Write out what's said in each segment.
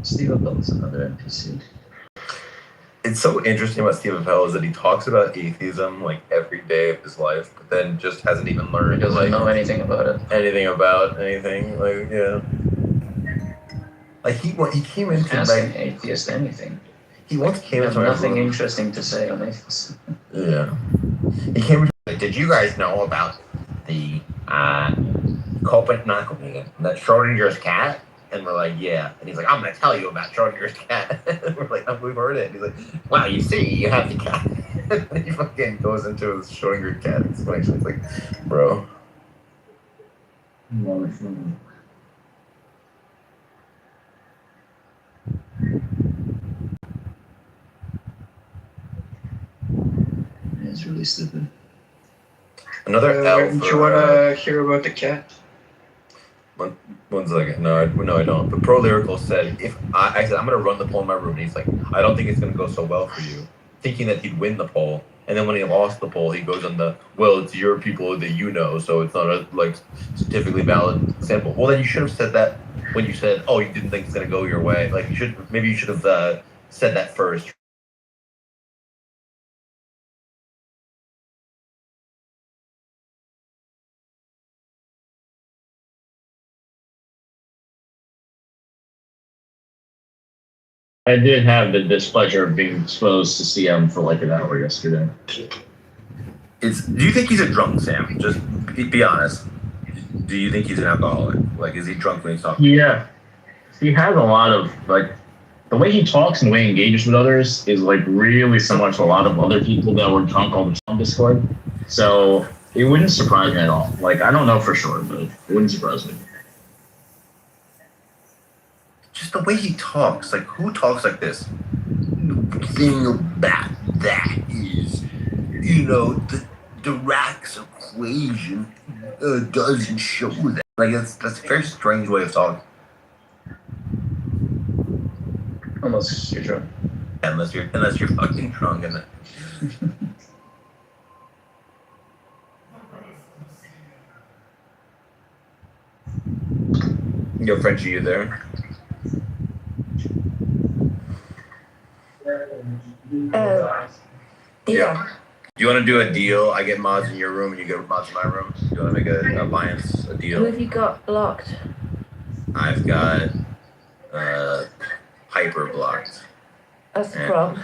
Steve Appel's another NPC. It's so interesting about Steve Appel is that he talks about atheism like every day of his life, but then just hasn't even learned. He doesn't know anything about it. Anything about anything, like yeah. Like he came into asking atheist anything. He once came into nothing interesting to say on atheism. Yeah. He came into. Did you guys know about the that Schrodinger's cat? And we're like, yeah. And he's like, I'm gonna tell you about Schrodinger's cat. And we're like, oh, we've heard it. And he's like, wow, you see, you have the cat. And he fucking goes into his Schrodinger's cat explanation. It's like, bro. It's really stupid. Another L. Do you want to hear about the cat? One second. No, I don't. But Pro Lyrical said, I said, I'm going to run the poll in my room. And he's like, I don't think it's going to go so well for you. Thinking that he'd win the poll. And then when he lost the poll, he goes on well, it's your people that you know, so it's not a, scientifically valid sample. Well, then you should have said that when you said, oh, you didn't think it's going to go your way. Maybe you should have said that first. I did have the displeasure of being exposed to CM for an hour yesterday. Do you think he's a drunk, Sam? Just be honest. Do you think he's an alcoholic? Is he drunk when he's talking? Yeah. He has a lot of, the way he talks and the way he engages with others is, really similar to a lot of other people that were drunk all the time on Discord. So it wouldn't surprise me at all. I don't know for sure, but it wouldn't surprise me. Just the way he talks. Who talks like this? The thing about that is, the Dirac equation doesn't show that. That's a very strange way of talking. Unless you're drunk. Unless you're fucking drunk and Yo, Frenchie, you there? Yeah. Do you want to do a deal? I get mods in your room and you get mods in my room. Do you want to make an alliance, a deal? Who have you got blocked? I've got Hyper blocked. That's the problem.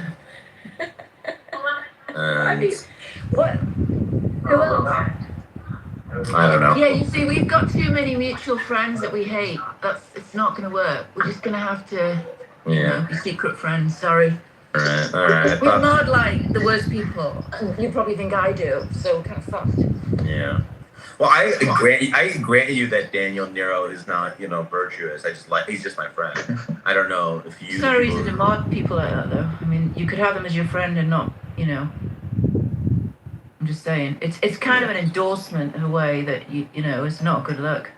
What? Who else? I don't know. Yeah, you see, we've got too many mutual friends that we hate. It's not going to work. We're just going to have to be secret friends. Sorry. All right. We're not the worst people. You probably think I do, so we're kind of fucked. Yeah. Well, I grant you that Daniel Nero is not, virtuous. He's just my friend. I don't know if you. There's no reason to mod people like that, though. I mean, you could have them as your friend and not, I'm just saying. It's kind of an endorsement in a way that, it's not good luck.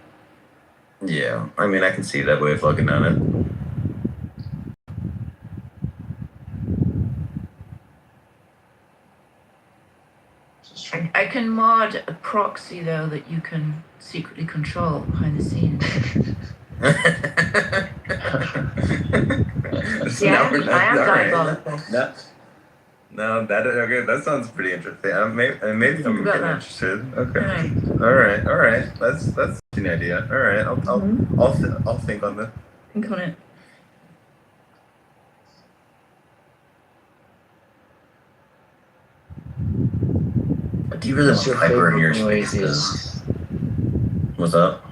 Yeah. I mean, I can see that way of looking at it. I can mod a proxy, though, that you can secretly control behind the scenes. Yeah, I am diabolical. No, that sounds pretty interesting. Maybe I'm interested. Okay. Right. All right. That's an idea. All right. I'll think on that. Think on it. Do you really want Hyper in your space? What's up?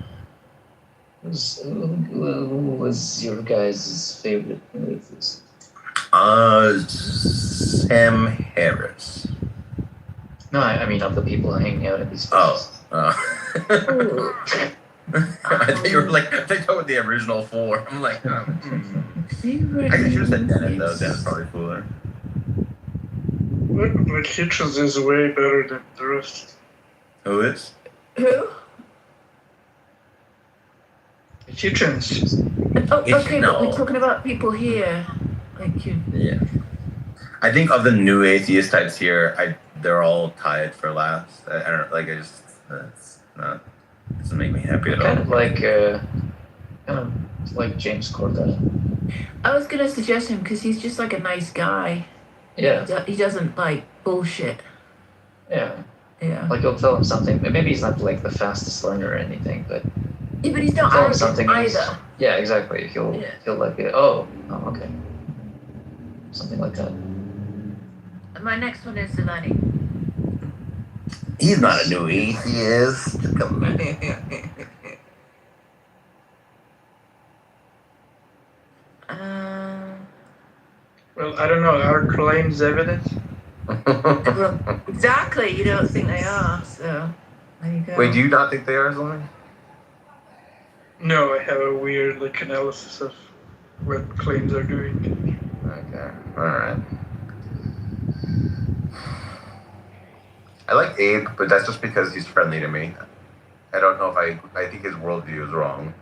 Who was your guys' favorite atheist? Sam Harris. No, I mean of the people hanging out at these places. I thought you were I thought with the original four. I'm like, I should have said Dennis though. Dennis probably cooler. But Hitchens is way better than the rest. Who is? Who? Hitchens. Oh, okay, but we're talking about people here. Thank you. Yeah. I think of the new atheist types here, they're all tied for last. I don't doesn't make me happy at all. Kind of like James Cordell. I was gonna suggest him because he's just like a nice guy. Yeah, He doesn't like bullshit. yeah. Yeah. Like you'll tell him something. Maybe he's not like the fastest learner or anything, but Yeah, but he's not tell him arrogant something. and he's- either. Yeah, exactly. He'll Yeah. he'll like be, oh okay, something like that. And my next one is Zelani. He's not a new atheist. Come on. Well, I don't know. Are claims evidence? Well, exactly. You don't think they are, so there you go. Wait, do you not think they are something? No, I have a weird like analysis of what claims are doing. Okay, alright. I like Abe, but that's just because he's friendly to me. I don't know if I think his worldview is wrong,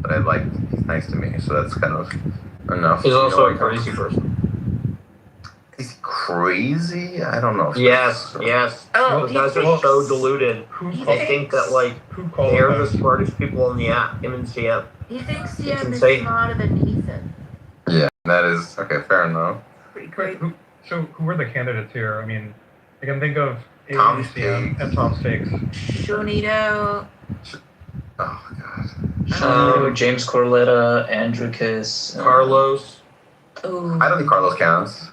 but he's nice to me, so that's kind of enough. He's also a like, crazy person. Is he crazy? I don't know. Yes. Oh, Those guys are so deluded. He They think that like Who called they're us? the smartest people on the app. Him and CM. He thinks CM is insane. smarter than Ethan. Yeah, that is okay. Fair enough. Pretty Wait, great. who are the candidates here? I mean, I can think of Tom ABCM Stakes. and Tom Stakes. Shawnito. Oh god. Shawnito, James Corletta, Andrew Kiss, Carlos. Oh. I don't think Carlos counts.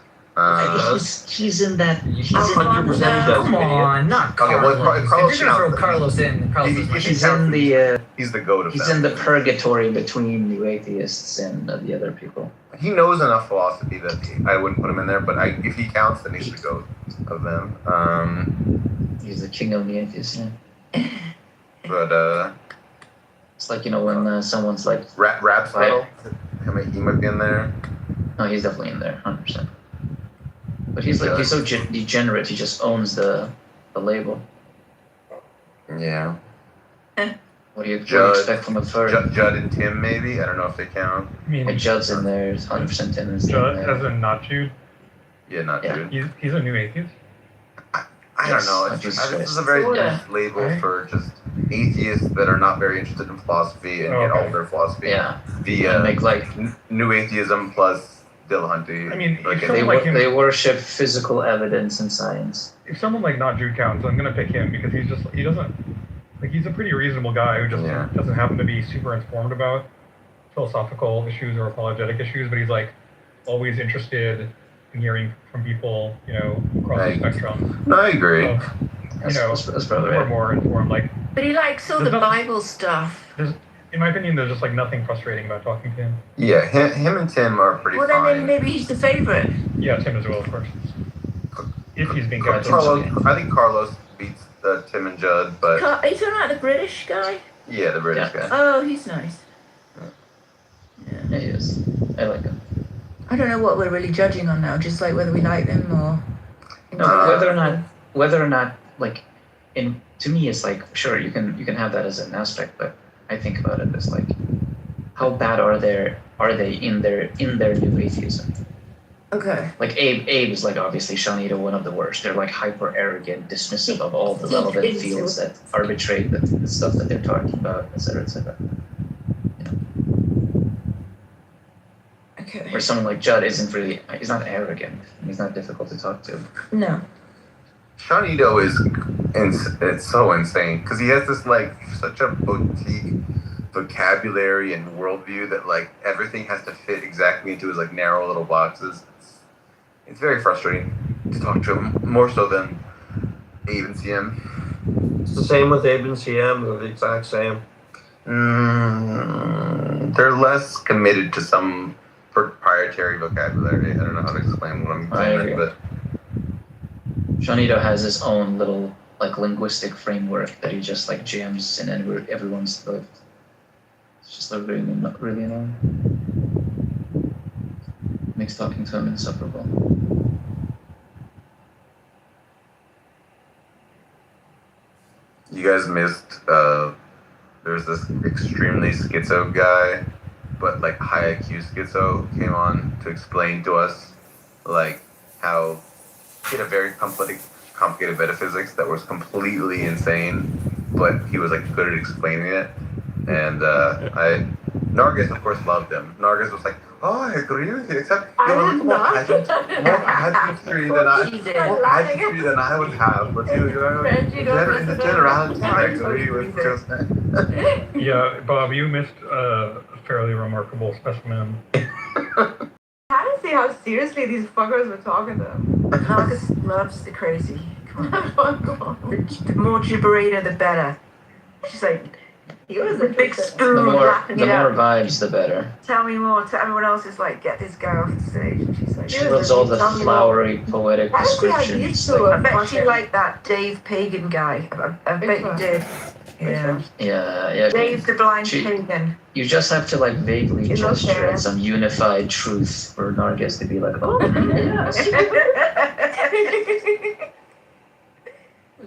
He's in that. He's in, 100% does. come on, not Okay, Carlos. well, Carlos if you're gonna throw counts. Carlos in, Carlos is my He's favorite. in the He's the goat of he's them. in the purgatory between new atheists and the other people. He knows enough philosophy that I wouldn't put him in there, but if he counts, then he's the goat of them. He's the king of the atheists. Yeah. But It's like when someone's like, rap style, he might be in there. no, he's definitely in there, 100%. But he's so degenerate. He just owns the label. Yeah. What do you Judd. expect from a furry? Judd and Tim maybe. I don't know if they count. I mean, And Judd's in there. 100% Tim is in Judd, there. as in not Jude. Yeah, not Yeah. Jude. He's a new atheist. I don't know. It's Yes, just, Jesus this is a very Christ. dense label Right. for just atheists that are not very interested in philosophy and get all Okay. their philosophy Yeah. via Make like new atheism plus Dillahunty. I mean, if Like, someone they like him, they worship physical evidence and science. if someone like not Jude counts, I'm gonna pick him because he doesn't like he's a pretty reasonable guy who just Yeah. doesn't happen to be super informed about philosophical issues or apologetic issues, but he's like always interested in hearing from people, across Right. the spectrum No, I agree. of, That's probably who are right. more informed. Like, But he likes all There's the nothing- Bible stuff. in my opinion, there's just like nothing frustrating about talking to him. Yeah, him and Tim are pretty Well, then fine. maybe he's the favorite. Yeah, Tim as well, of course. If he's being Car- kept. Carlos- I think Carlos beats Tim and Judd, but Are you talking about the British guy? yeah, the British guy. Oh, he's nice. Yeah, he is. I like him. I don't know what we're really judging on now, just like whether we like them or. Whether or not like to me it's like sure you can have that as an aspect, but I think about it as like how bad are they in their new atheism? Okay. Like Abe is like obviously Shawnito one of the worst. They're like hyper arrogant, dismissive of all the relevant fields that arbitrate the stuff that they're talking about, etc. etc. Okay. Where someone like Judd he's not arrogant. He's not difficult to talk to. No. Shawnito it's so insane because he has this like such a boutique vocabulary and worldview that like everything has to fit exactly into his like narrow little boxes. It's very frustrating to talk to him more so than Abe and CM. It's the same with Abe and CM. They're the exact same. They're less committed to some proprietary vocabulary. I don't know how to explain what I'm I saying, agree. but Shawnito has his own little like linguistic framework that he just like jams in everyone's throat. It's just like really annoying. Makes talking to him insufferable. you guys missed there's this extremely schizo guy, but like high IQ schizo came on to explain to us like how he had a very complicated metaphysics that was completely insane, but he was like good at explaining it. And Nargis, of course, loved him. Nargis was like, "Oh, I agree with you, except I you're a did little more not. pageantry than I would have. But in the generality, I agree with just." Yeah, Bob, you missed a fairly remarkable specimen. I didn't see how seriously these fuckers were talking to him. Marcus loves the crazy. Come on. The more gibberator, the better. She's like, He was a big spoon The more lapping the it more up. vibes, the better. Tell me more. Everyone else is like, get this guy off the stage. And she's like, She loves all the tell me more. flowery, poetic I see how you descriptions. two Like, I bet you like that Dave Pagan guy. I bet you did. Yeah. yeah. Dave the blind She- pagan. You just have to like vaguely You know, gesture Sarah. at some unified truth for Nargis to be like, oh yes.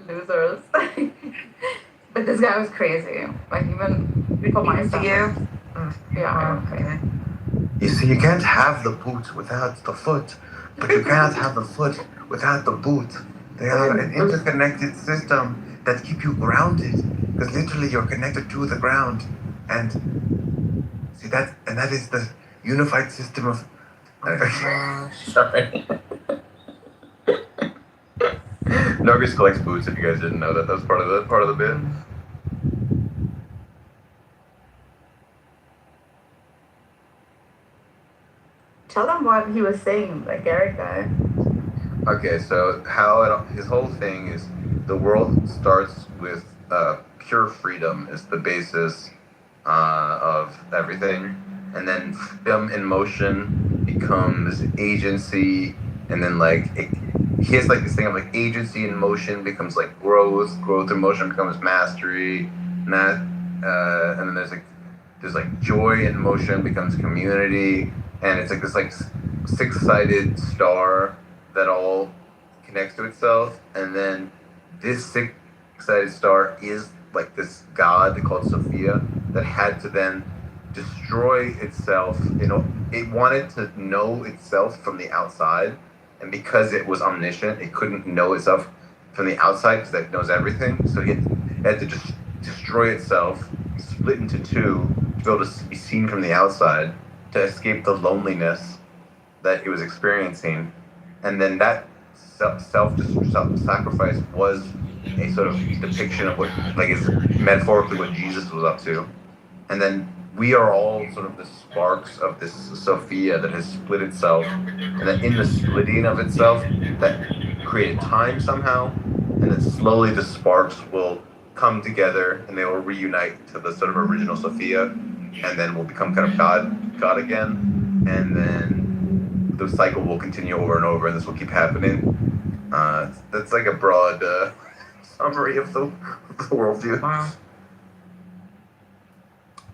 Losers. But this guy was crazy. Like even for my standards. Yeah. Okay. You see, you can't have the boot without the foot, but you cannot have the foot without the boot. They are an interconnected system that keep you grounded, because literally you're connected to the ground. And see that is the unified system of. Sorry. Nargis collects boots. If you guys didn't know that, was part of the bit. Tell them what he was saying, the Garrett guy. Okay, so his whole thing is the world starts with pure freedom is the basis of everything, and then freedom in motion becomes agency, and then he has like this thing of like agency in motion becomes like growth in motion becomes mastery, and then there's joy in motion becomes community, and it's like this like six-sided star that all connects to itself, and then this six-sided star is like this god called Sophia that had to then destroy itself. It wanted to know itself from the outside, and because it was omniscient, it couldn't know itself from the outside because it knows everything. So it had to just destroy itself, split into two, to be able to be seen from the outside, to escape the that it was experiencing. And then that self-sacrifice was a sort of depiction of what, is metaphorically what Jesus was up to. And then we are all sort of the sparks of this Sophia that has split itself, and that in the splitting of itself, that created time somehow, and that slowly the sparks will come together and they will reunite to the sort of original Sophia, and then will become kind of God again, and then the cycle will continue over and over, and this will keep happening. That's like a broad summary of the worldview. Wow.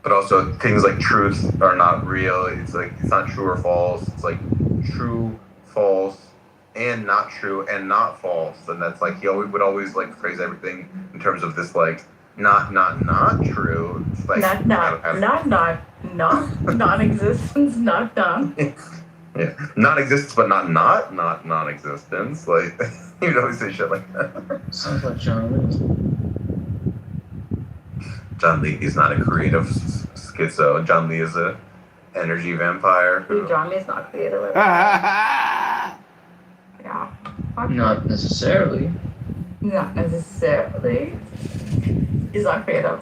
But also things like truth are not real. It's not true or false. It's like true, false, and not true and not false. And that's he would always phrase everything in terms of this not true. It's non-existence, not done. Yeah, non-existence, but not non-existence. You'd always say shit like that. Sounds like John Lee. John Lee is not a creative schizo. John Lee is a energy vampire. John Lee's not creative. Yeah. Not necessarily. Not necessarily. He's not creative.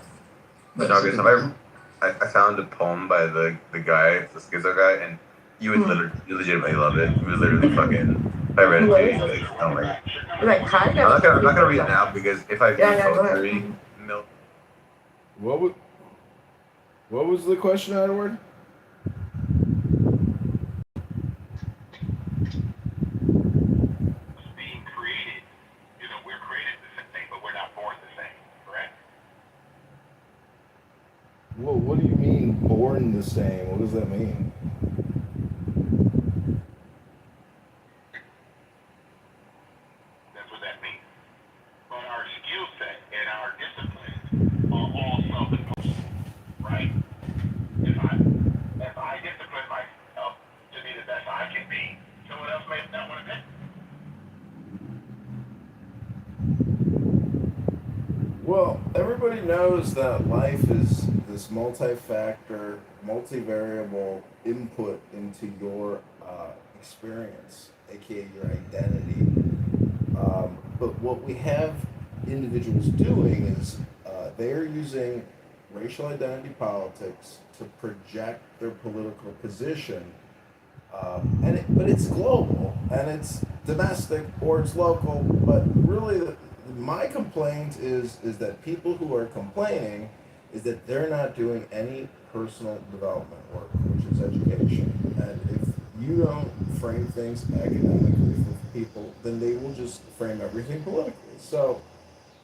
But I found a poem by the guy, the schizo guy, and you would legitimately love it. You would literally fucking. If I read it to you, oh my god. Kind I'm of. not gonna read it now because if I read poetry, What was the question, Edward? Being created, we're created the same, but we're not born the same, correct? Well, what do you mean born the same? What does that mean? That's what that means. But our skill set and our disciplines are all self-imposed, right? If I discipline myself to be the best I can be, someone else may not want to be. Well, everybody knows that life is this multi-factor multivariable input into your experience, aka your identity. But what we have individuals doing is they're using racial identity politics to project their political position, but it's global and it's domestic or it's local. But really, my complaint is that people who are complaining is that they're not doing any personal development work, which is education. And if you don't frame things academically for people, then they will just frame everything politically. So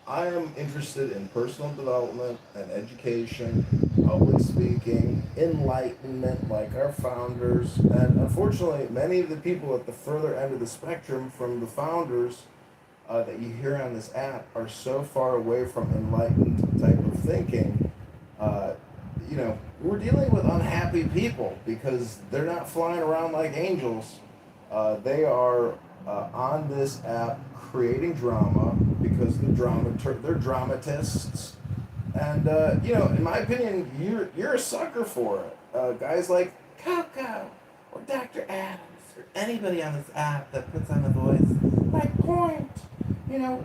I am interested in personal development and education, public speaking, enlightenment, like our founders. And unfortunately, many of the people at the further end of the spectrum from the founders that you hear on this app are so far away from enlightened type of thinking. We're dealing with unhappy people because they're not flying around like angels. They are on this app creating drama because they're dramatists. And in my opinion, you're a sucker for it. Guys like Coco or Dr. Adams or anybody on this app that puts on the voice like Point.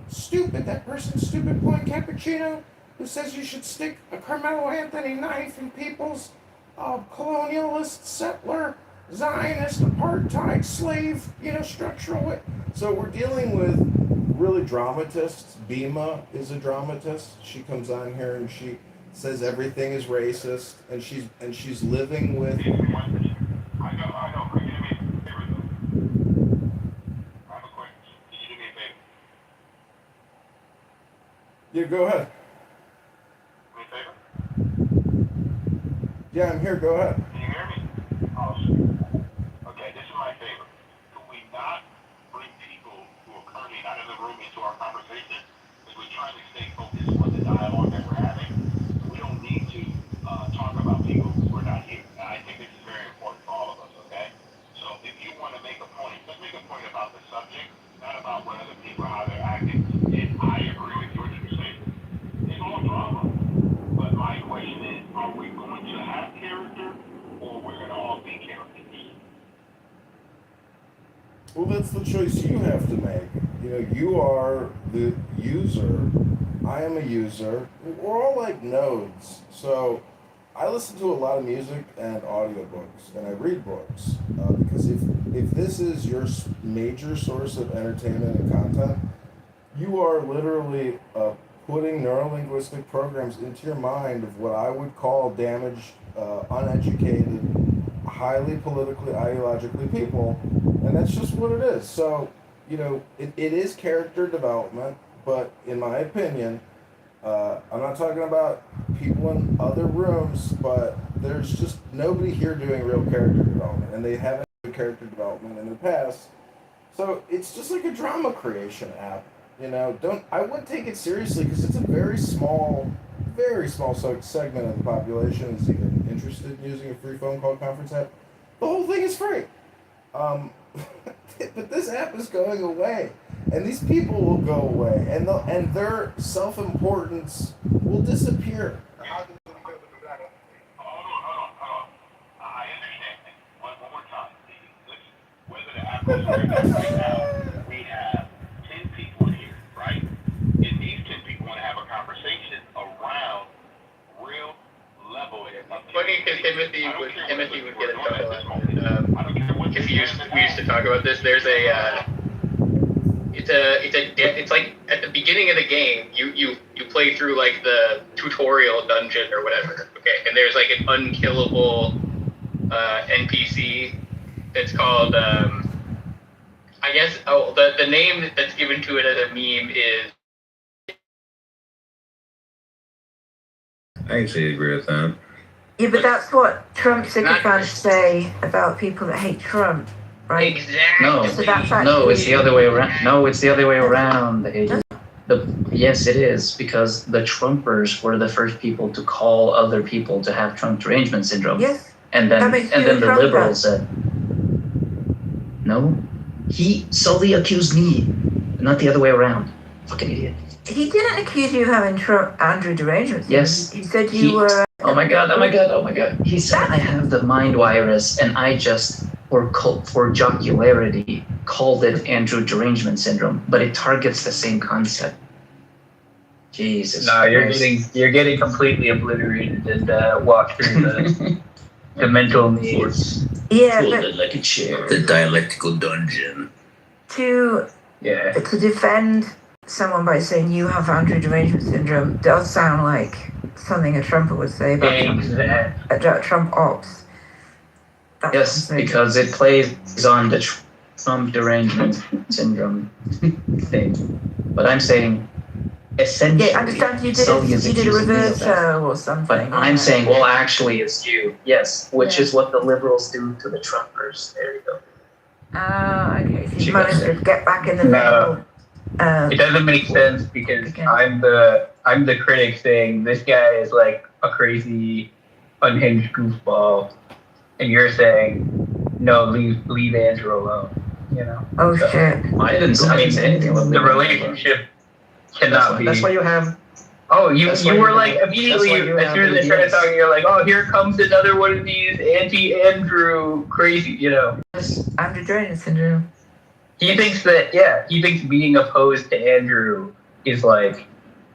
Stupid. That person's stupid. Point Cappuccino, who says you should stick a Carmelo Anthony knife in people's colonialist, settler, Zionist, apartheid, slave, structural. So we're dealing with really dramatists. Bima is a dramatist. She comes on here and she says everything is racist, and she's living with. I know. Can you do me a favor though? I have a question. Can you do me a favor? Yeah, go ahead. Do me a favor? Yeah, I'm here. Go ahead. Can you hear me? Oh, shit. Okay, this is my favor. Could we not bring people who are currently not in the room into our conversation? Because we're trying to stay focused on the dialogue that we're having. We don't need to talk about people who are not here. And I think this is very important for all of us, okay? So if you want to make a point, let's make a point about the subject, not about what other people, how they're acting. And I agree with you what you're saying. It's all drama. But my question is, are we going to have character, or we're going to all be characters? Well, that's the choice you have to make. You are the user. I am a user. We're all like nodes. So I listen to a lot of music and audiobooks, and I read books. Because if this is your major source of entertainment and content, you are literally putting neurolinguistic programs into your mind of what I would call damaged, uneducated, highly politically, ideologically people, and that's just what it is. So, it is character development, but in my opinion, I'm not talking about people in other rooms, but there's just nobody here doing real character development, and they haven't done character development in the past. So it's just like a drama creation app. I wouldn't take it seriously because it's a very small segment of the population is even interested in using a free phone call conference app. The whole thing is free. But this app is going away, and these people will go away, and their self-importance will disappear. Hold on. I understand. One more time. Listen, whether the app is right now, we have 10 people here, right? And these 10 people want to have a conversation around real level. Funny because Timothy would get in trouble. If we used to talk about this, there's it's like at the beginning of the game, you play through like the tutorial dungeon or whatever, okay, and there's like an unkillable NPC that's called I guess the name that's given to it as a meme is. I actually agree with that. Yeah, but that's what Trump sycophants say about people that hate Trump, right? Exactly. No, So that's no, it's the other way around. actually- No, it's the other way around. Yes, it is, because the Trumpers were the first people to call other people to have Trump derangement syndrome. Yes. And That then makes and you then a the Trumper. liberals said, no, he solely accused me, not the other way around. Fucking idiot. He didn't accuse you of having Andrew derangement. Yes. He said you were. Oh my god! He said I have the mind virus, and I just, for jocularity, called it Andrew derangement syndrome, but it targets the same concept. Jesus. No, you're getting completely obliterated and walk through the mental needs. Yeah, Folded like a chair. The dialectical dungeon. to defend someone by saying you have Andrew derangement syndrome does sound like something a Trumper would say about Trump ops. Yes, because it plays on the Trump derangement syndrome thing. But I'm saying, essentially, Yeah, I understand you did a reverse show or something. But I'm saying, well, actually, it's you. Yes, which is what the liberals do to the Trumpers. There you go. Okay. So you managed to get back in the middle. It doesn't make sense because I'm the critic saying this guy is like a crazy, unhinged goofball, and you're saying no, leave Andrew alone. You know. Oh shit! I didn't say anything about the relationship cannot be. That's why you have. Oh, you were like immediately as soon as they started talking, you're like, oh, here comes another one of these anti-Andrew crazy, you know. Andrew derangement syndrome. He thinks being opposed to Andrew is like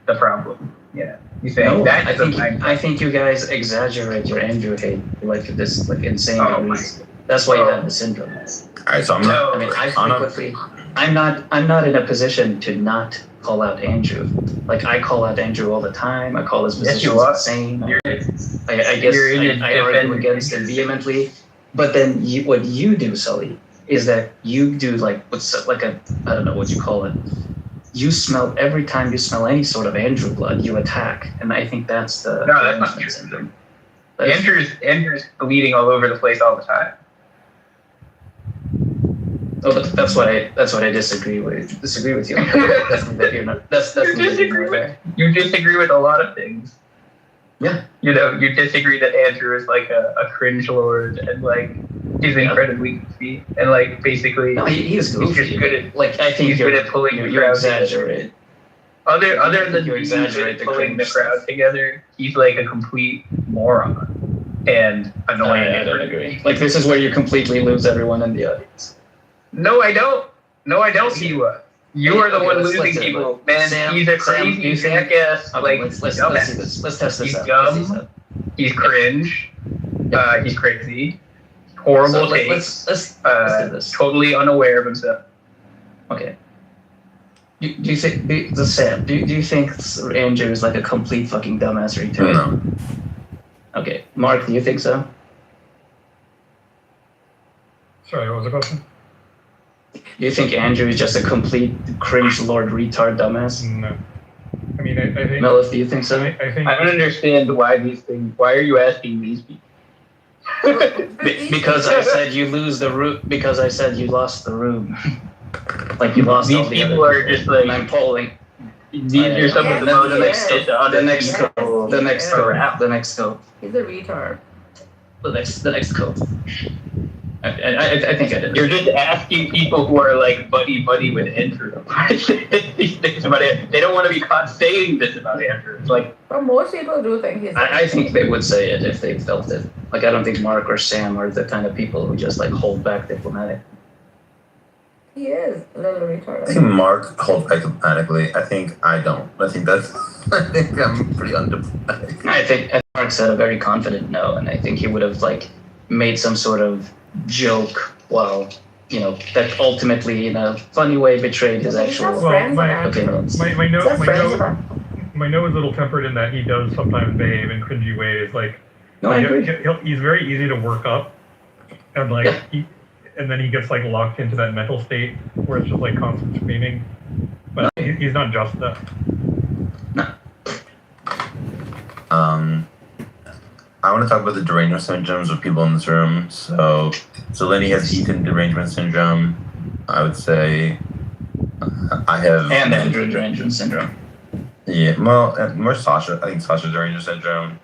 the problem. Yeah. He's saying I think you guys exaggerate your Andrew hate like this insane degrees. That's why you have the syndrome. Alright, so I'm not in a position to not call out Andrew. Like I call out Andrew all the time. I call his positions insane. I guess I argue against it vehemently. But then what you do, Sully, is that you do I don't know what you call it. You smell every time you smell any sort of Andrew blood, you attack, and I think that's the that's not true. syndrome. Andrew's bleeding all over the place all the time. Oh, but that's what I disagree with. Disagree with you. You disagree with a lot of things. Yeah. You know, you disagree that Andrew is like a cringe lord and like he's incredibly goofy and like basically he's goofy. He's just good at I think he's good at pulling the crowd exaggerate. Other than pulling the crowd together, he's like a complete moron and annoying. I don't agree. Like this is where you completely lose everyone in the audience. No, I don't. You are the one losing people, man. Sam, he's a crazy jackass. Okay, let's see this. Let's test this he's out. Dumb. He's cringe. He's crazy. Horrible taste. Let's do this. Totally unaware of himself. Okay. Do you think Sam? Do you think Andrew is like a complete fucking dumbass retard? No. Okay, Mark, do you think so? Sorry, what was the question? Do you think Andrew is just a complete cringe lord retard dumbass? No. I mean, I think. Melif, do you think so? I think. I don't understand why these things. Why are you asking these people? Because I said you lose the room. Because I said you lost the room. Like you lost. These all the people other are just like. And I'm polling. These are some of the most. The next code. The next code. He's a retard. The next code. I think I did. You're just asking people who are like buddy with Andrew. These things about it. They don't want to be caught saying this about Andrew. It's like. But most people do think he's. I think they would say it if they felt it. Like I don't think Mark or Sam are the kind of people who just like hold back diplomatic. He is a little retarded. I think Mark holds back diplomatically. I think I don't. I think I'm pretty undiplomatic. I think Mark said a very confident no, and I think he would have like made some sort of joke while that ultimately in a funny way betrayed his actual opinions. My note is a little tempered in that he does sometimes behave in cringy ways. Like, no, I agree. He's very easy to work up, and like and then he gets like locked into that mental state where it's just like constant screaming. But he's not just that. No. I want to talk about the derangement syndromes of people in this room. So Lenny has Ethan derangement syndrome. I would say I have. And Andrew derangement syndrome. Yeah, well, more Sasha. I think Sasha derangement syndrome.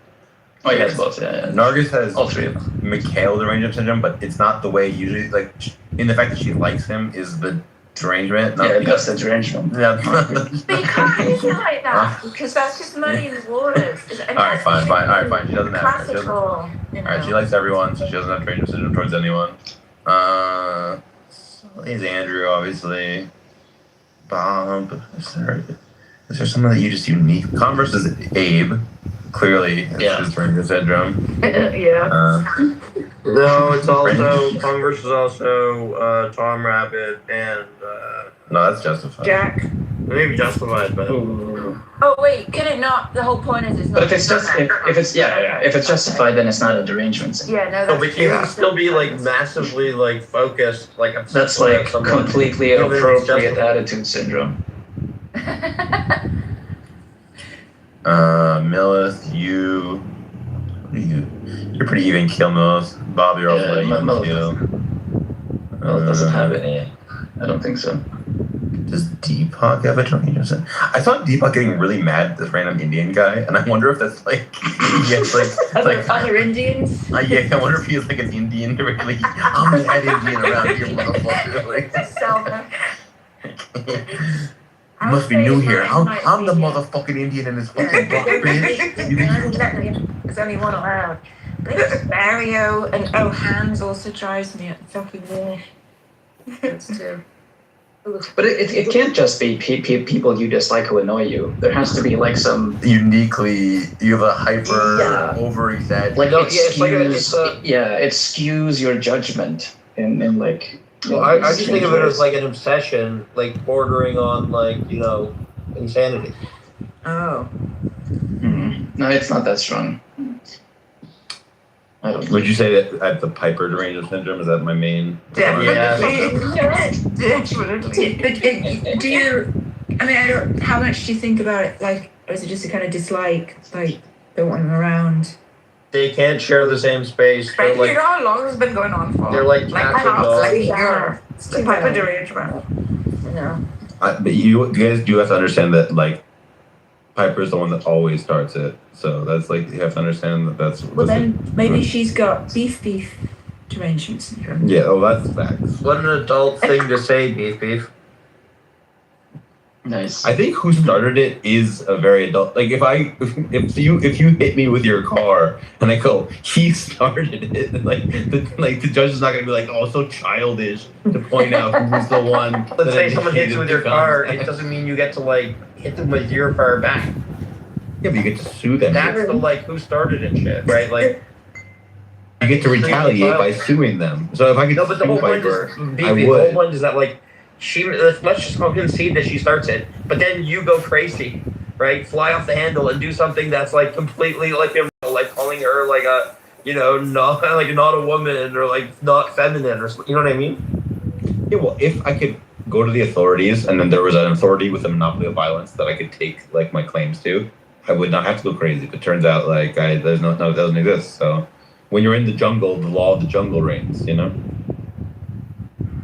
Oh, he has both. Yeah. Nargis has all three of them. Mikhail derangement syndrome, but it's not the way usually. Like, in the fact that she likes him is the derangement. Yeah, that's the derangement. Yeah. But you can't use it like that because that's just muddy in the waters. All right, fine. All right, fine. She doesn't have. Classical. All right, she likes everyone, so she doesn't have derangement syndrome towards anyone. He's Andrew, obviously. Bob. Is there someone that you just unique? Converse is Abe. Clearly, it's derangement syndrome. Yeah. No, it's also Converse is also Tom Rabbit and no, that's justified. Jack. Maybe justified, but Oh wait, can it not? The whole point is it's not. But if it's just if it's justified, then it's not a derangement. Yeah, no. but you can still be like massively like focused, like that's like completely appropriate attitude syndrome. Millith, you're pretty even kill, Millith. Bob, you're also even kill. Millith doesn't have any. I don't think so. Does Deepak have a derangement? I saw Deepak getting really mad at this random Indian guy, and I wonder if that's like he gets like other Indians. Yeah, I wonder if he's like an Indian, really. I'm the head Indian around here, motherfucker. You must be new here. I'm the motherfucking Indian in this fucking block, bitch. There's only one allowed. Mario and Hans also drives me fucking wall. That's too. But it can't just be people you dislike who annoy you. There has to be like some uniquely. You have a hyper over exaggeration. Like it skews your judgment in like. Well, I just think of it as like an obsession, like bordering on like insanity. Oh. No, it's not that strong. I don't. Would you say that I have the Piper derangement syndrome? Is that my main? Yeah. Do you? I mean, how much do you think about it? Like, or is it just a kind of dislike? Like, don't want them around. They can't share the same space. Right, you know how long this has been going on for? They're like a year. It's the type of derangement. Yeah. But you guys do have to understand that like Piper's the one that always starts it. So that's like you have to understand that that's. Well, then maybe she's got beef derangement syndrome. Yeah. Oh, that's facts. What an adult thing to say, beef. Nice. I think who started it is a very adult. Like if you hit me with your car and I go, he started it, and the judge is not gonna be like, oh, so childish to point out who's the one. Let's say someone hits you with your car, it doesn't mean you get to like hit them with your car back. Yeah, but you get to sue them. That's the like who started it shit, right? Like you get to retaliate by suing them. So if I could but the whole point is, the whole point is that like. Let's just concede that she starts it, but then you go crazy, right? Fly off the handle and do something that's like completely like calling her like a not a woman or like not feminine or you know what I mean? Yeah, well, if I could go to the authorities and then there was an authority with a monopoly of violence that I could take like my claims to, I would not have to go crazy. But it turns out like there's no it doesn't exist. So when you're in the jungle, the law of the jungle reigns, you know.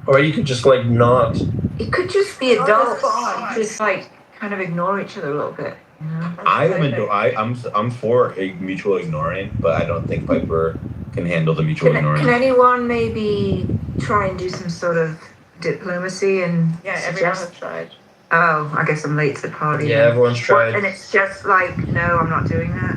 Or you could just like not. It could just be adults, just like kind of ignore each other a little bit. You know? I'm for a mutual ignoring, but I don't think Piper can handle the mutual ignoring. Can anyone maybe try and do some sort of diplomacy and? Yeah, everyone has tried. Oh, I guess I'm late to the party. Yeah, everyone's tried. And it's just like, no, I'm not doing that.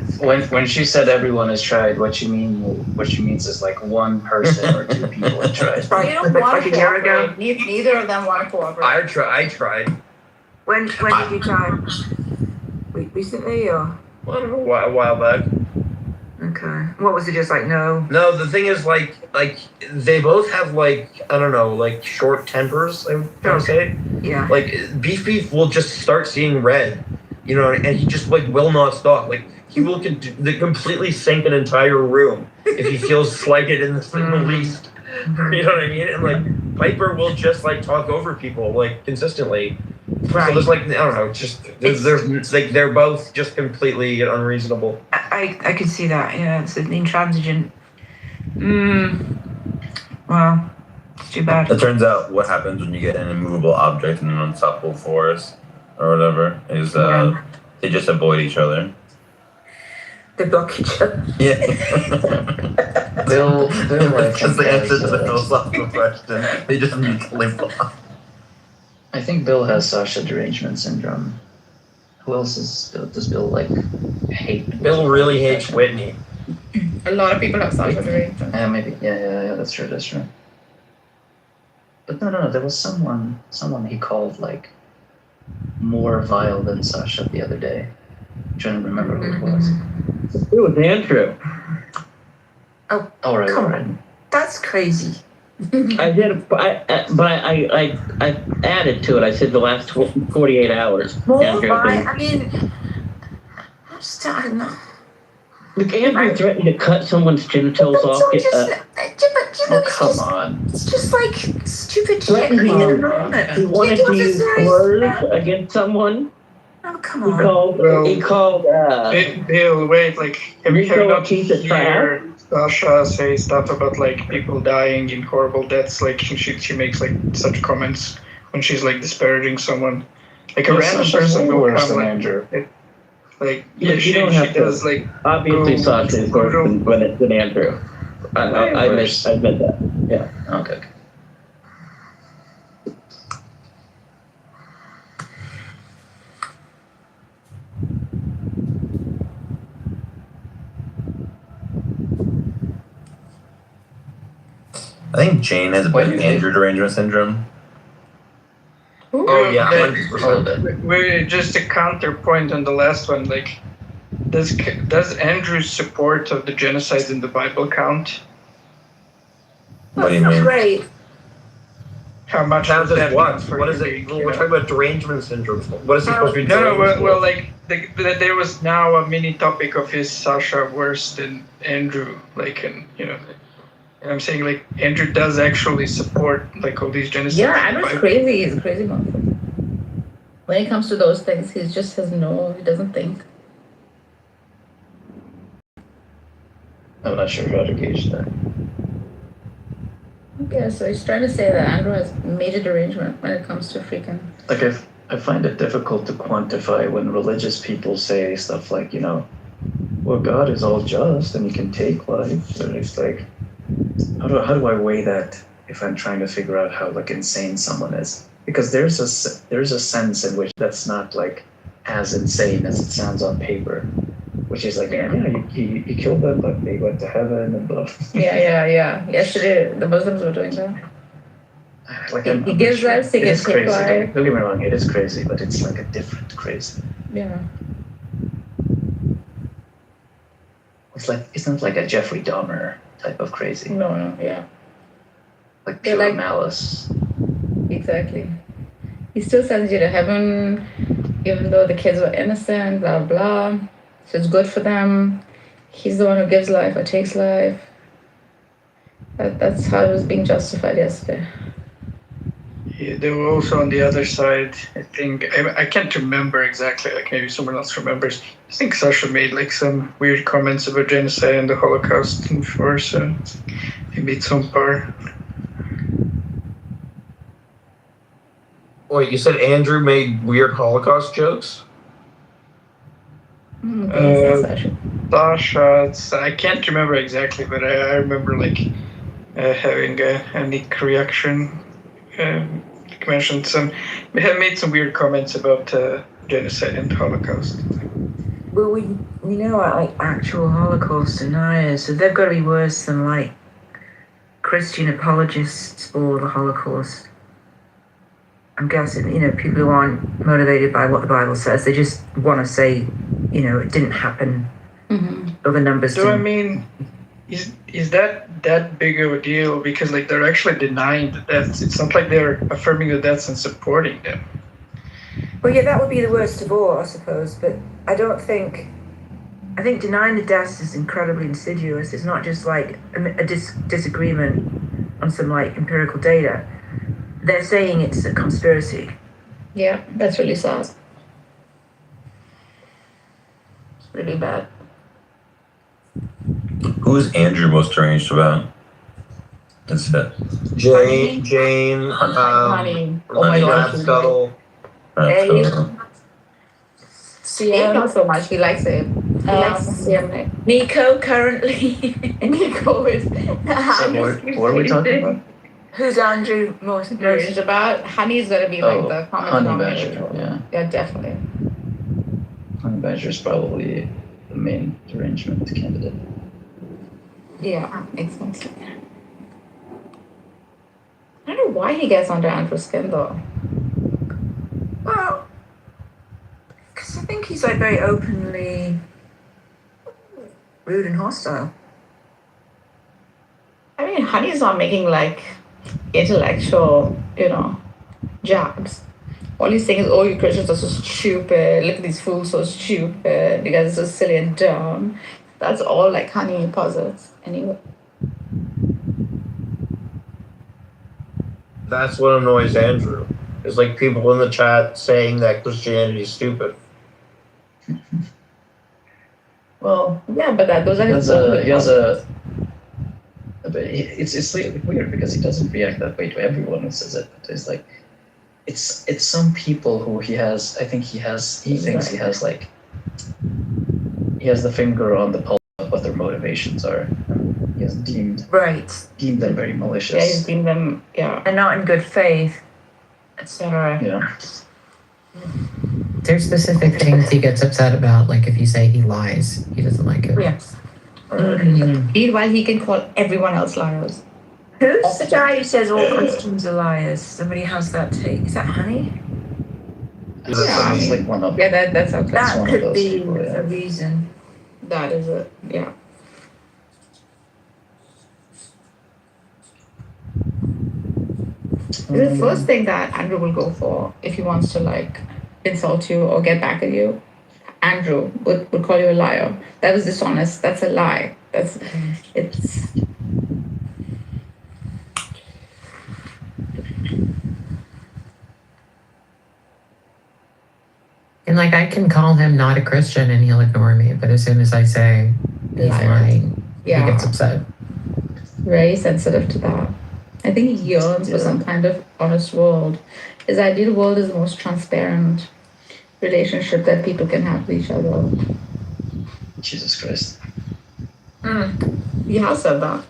When she said everyone has tried, what she means is like one person or two people have tried. They don't want to cooperate. Neither of them want to cooperate. I tried. When did you try? Recently or? Well, a while back. Okay. What was it? Just like no? No, the thing is like they both have like I don't know like short tempers. I would say. Yeah. Like Beef will just start seeing red, you know, and he just like will not stop. Like he will completely sink an entire room if he feels slighted in the least. You know what I mean? And like Piper will just like talk over people like consistently. Right. So there's like I don't know, just there's like they're both just completely unreasonable. I can see that. Yeah, it's an intransigent. Well, it's too bad. It turns out what happens when you get an immovable object in an unstoppable force or whatever is they just avoid each other. They block each other. Yeah. They'll That's the answer to the philosophical question. They just mutually block. I think Bill has Sasha derangement syndrome. Who else does Bill like hate? Bill really hates Whitney. A lot of people have Sasha derangement. Maybe. Yeah. That's true. But no. There was someone he called like more vile than Sasha the other day. I'm trying to remember who it was. It was Andrew. Oh, all right. Come on. That's crazy. I did, but I added to it. I said the last 48 hours. I mean, I don't know. Look, Andrew threatened to cut someone's genitals off. Come on. It's just like stupid shit. He wanted to use words against someone. Oh, come on. Bill, wait, like, have you not heard Sasha say stuff about, like, people dying in horrible deaths? Like, she makes, like, such comments when she's, like, disparaging someone. Like, a random person will come, like, Andrew. She does, like... Obviously, Sasha is worse than Andrew. I admit that. Yeah. Okay. I think Jane has a bit of Andrew derangement syndrome. Oh yeah, 100%. We're just a counterpoint on the last one. Like, does Andrew's support of the genocide in the Bible count? What do you mean? Great. How much counts does as that what? mean for What is it? We're talking about derangement syndrome. What is he supposed to be doing? Well, like there was now a mini topic of his Sasha worse than Andrew. Like, and and I'm saying, like, Andrew does actually support, like, all these genocides. Yeah, Andrew's crazy. He's a crazy motherfucker. When it comes to those things, he just he doesn't think. I'm not sure how to gauge that. Yeah, so he's trying to say that Andrew has major derangement when it comes to freaking... Like, I find it difficult to quantify when religious people say stuff like, well, God is all just and he can take life. And it's like, how do I weigh that if I'm trying to figure out how, like, insane someone is? Because there's a sense in which that's not, like, as insane as it sounds on paper, which is like, he killed them, but they went to heaven and blah. Yeah. Yesterday, the Muslims were doing that. Like, he gives life, he gets take life. Don't get me wrong, it is crazy, but it's like a different crazy. Yeah. It's not like a Jeffrey Dahmer type of crazy. No, yeah. Like pure malice. Exactly. He still sends you to heaven, even though the kids were innocent, blah, blah. So it's good for them. He's the one who gives life or takes life. That's how it was being justified yesterday. Yeah, they were also on the other side. I think I can't remember exactly. Like, maybe someone else remembers. I think Sasha made, like, some weird comments about genocide and the Holocaust before, so maybe it's on par. Wait, you said Andrew made weird Holocaust jokes? Sasha, I can't remember exactly, but I remember, like, having a Nick reaction. Mentioned we have made some weird comments about genocide and Holocaust. Well, we know like actual Holocaust deniers, so they've got to be worse than like Christian apologists for the Holocaust. I'm guessing, people who aren't motivated by what the Bible says, they just want to say, it didn't happen. Mm-hmm. Other numbers. So, I mean, is that big of a deal? Because, like, they're actually denying the deaths. It's not like they're affirming the deaths and supporting them. Well, yeah, that would be the worst of all, I suppose. But I think denying the deaths is incredibly insidious. It's not just like a disagreement on some like empirical data. They're saying it's a conspiracy. Yeah, that's really sad. It's really bad. Who is Andrew most deranged about? That's it. Jane, Honey. Oh my gosh. Scuttle. CM, not so much. He likes it. He likes CM. Nico currently. Nico is. So what are we talking about? Who's Andrew most worried about? Honey's gonna be like the common Honey denominator. Badger, yeah. Yeah, definitely. Honey Badger is probably the main derangement candidate. Yeah, exactly. I don't know why he gets under Andrew's skin though. Well, because I think he's like very openly rude and hostile. I mean, Honey's not making like intellectual, jabs. All he's saying is, oh, you Christians are so stupid. Look at these fools, so stupid. You guys are so silly and dumb. That's all like Honey posits anyway. That's what annoys Andrew. Is like people in the chat saying that Christianity is stupid. Well, yeah, but those are it's weird because he doesn't react that way to everyone who says it. But it's like it's some people who he thinks he has like he has the finger on the pulse of what their motivations are. He has deemed them very malicious. Yeah, he's deemed them and not in good faith, etc. Yeah. There's specific things he gets upset about, like if you say he lies, he doesn't like it. Yes. Meanwhile, he can call everyone else liars. Who's the guy who says all Christians are liars? Somebody has that take. Is that Honey? It's like one of that's that one of could those be people, yeah. a reason. That is it. Yeah. The first thing that Andrew will go for if he wants to like insult you or get back at you, Andrew would call you a liar. That was dishonest. That's a lie. It's. And like I can call him not a Christian and he'll ignore me, but as soon as I say he's lying, he gets upset. Very sensitive to that. I think he yearns for some kind of honest world. His ideal world is the most transparent relationship that people can have with each other. Jesus Christ. He has said that.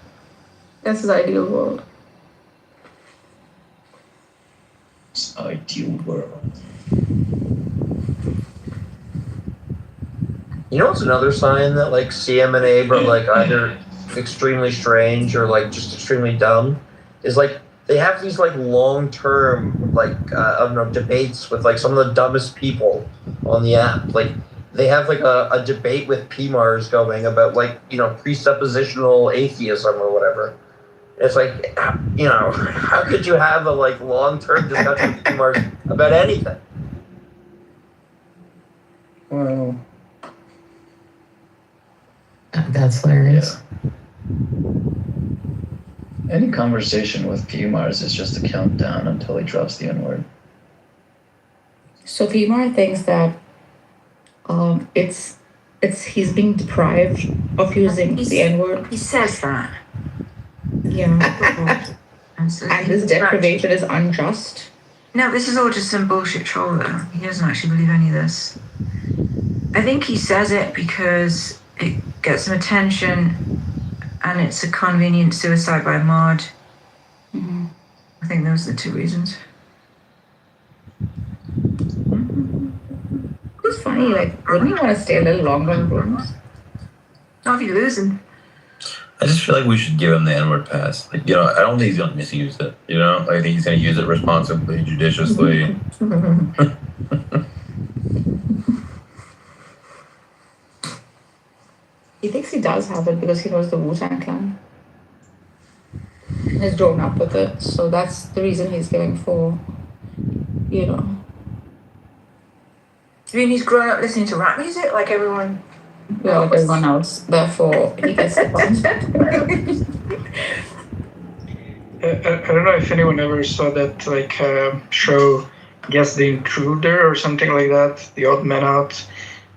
That's his ideal world. His ideal world. You know what's another sign that like CM and Abe are like either extremely strange or like just extremely dumb? Is like they have these like long-term like I don't know, debates with like some of the dumbest people on the app. Like they have like a debate with PMARS going about like presuppositional atheism or whatever. It's like how could you have a like long-term discussion with PMARS about anything? Well, that's hilarious. Yeah. Any conversation with PMARS is just a countdown until he drops the N-word. So PMAR thinks that it's he's being deprived of using the N-word. He says that. Yeah. and his deprivation is unjust. No, this is all just some bullshit troll though. He doesn't actually believe any of this. I think he says it because it gets some attention and it's a convenient suicide by mod. Mm-hmm. I think those are the two reasons. It's funny, like, wouldn't you want to stay a little longer in rooms? Not if you're losing. I just feel like we should give him the N-word pass. Like, I don't think he's gonna misuse it. I think he's gonna use it responsibly, judiciously. He thinks he does have it because he knows the Wu-Tang Clan. He's grown up with it, so that's the reason he's going for, I mean, he's grown up listening to rap music like everyone. Yeah, like everyone else. Therefore, he gets the point. I don't know if anyone ever saw that show, Guess the Intruder or something like that, The Odd Man Out.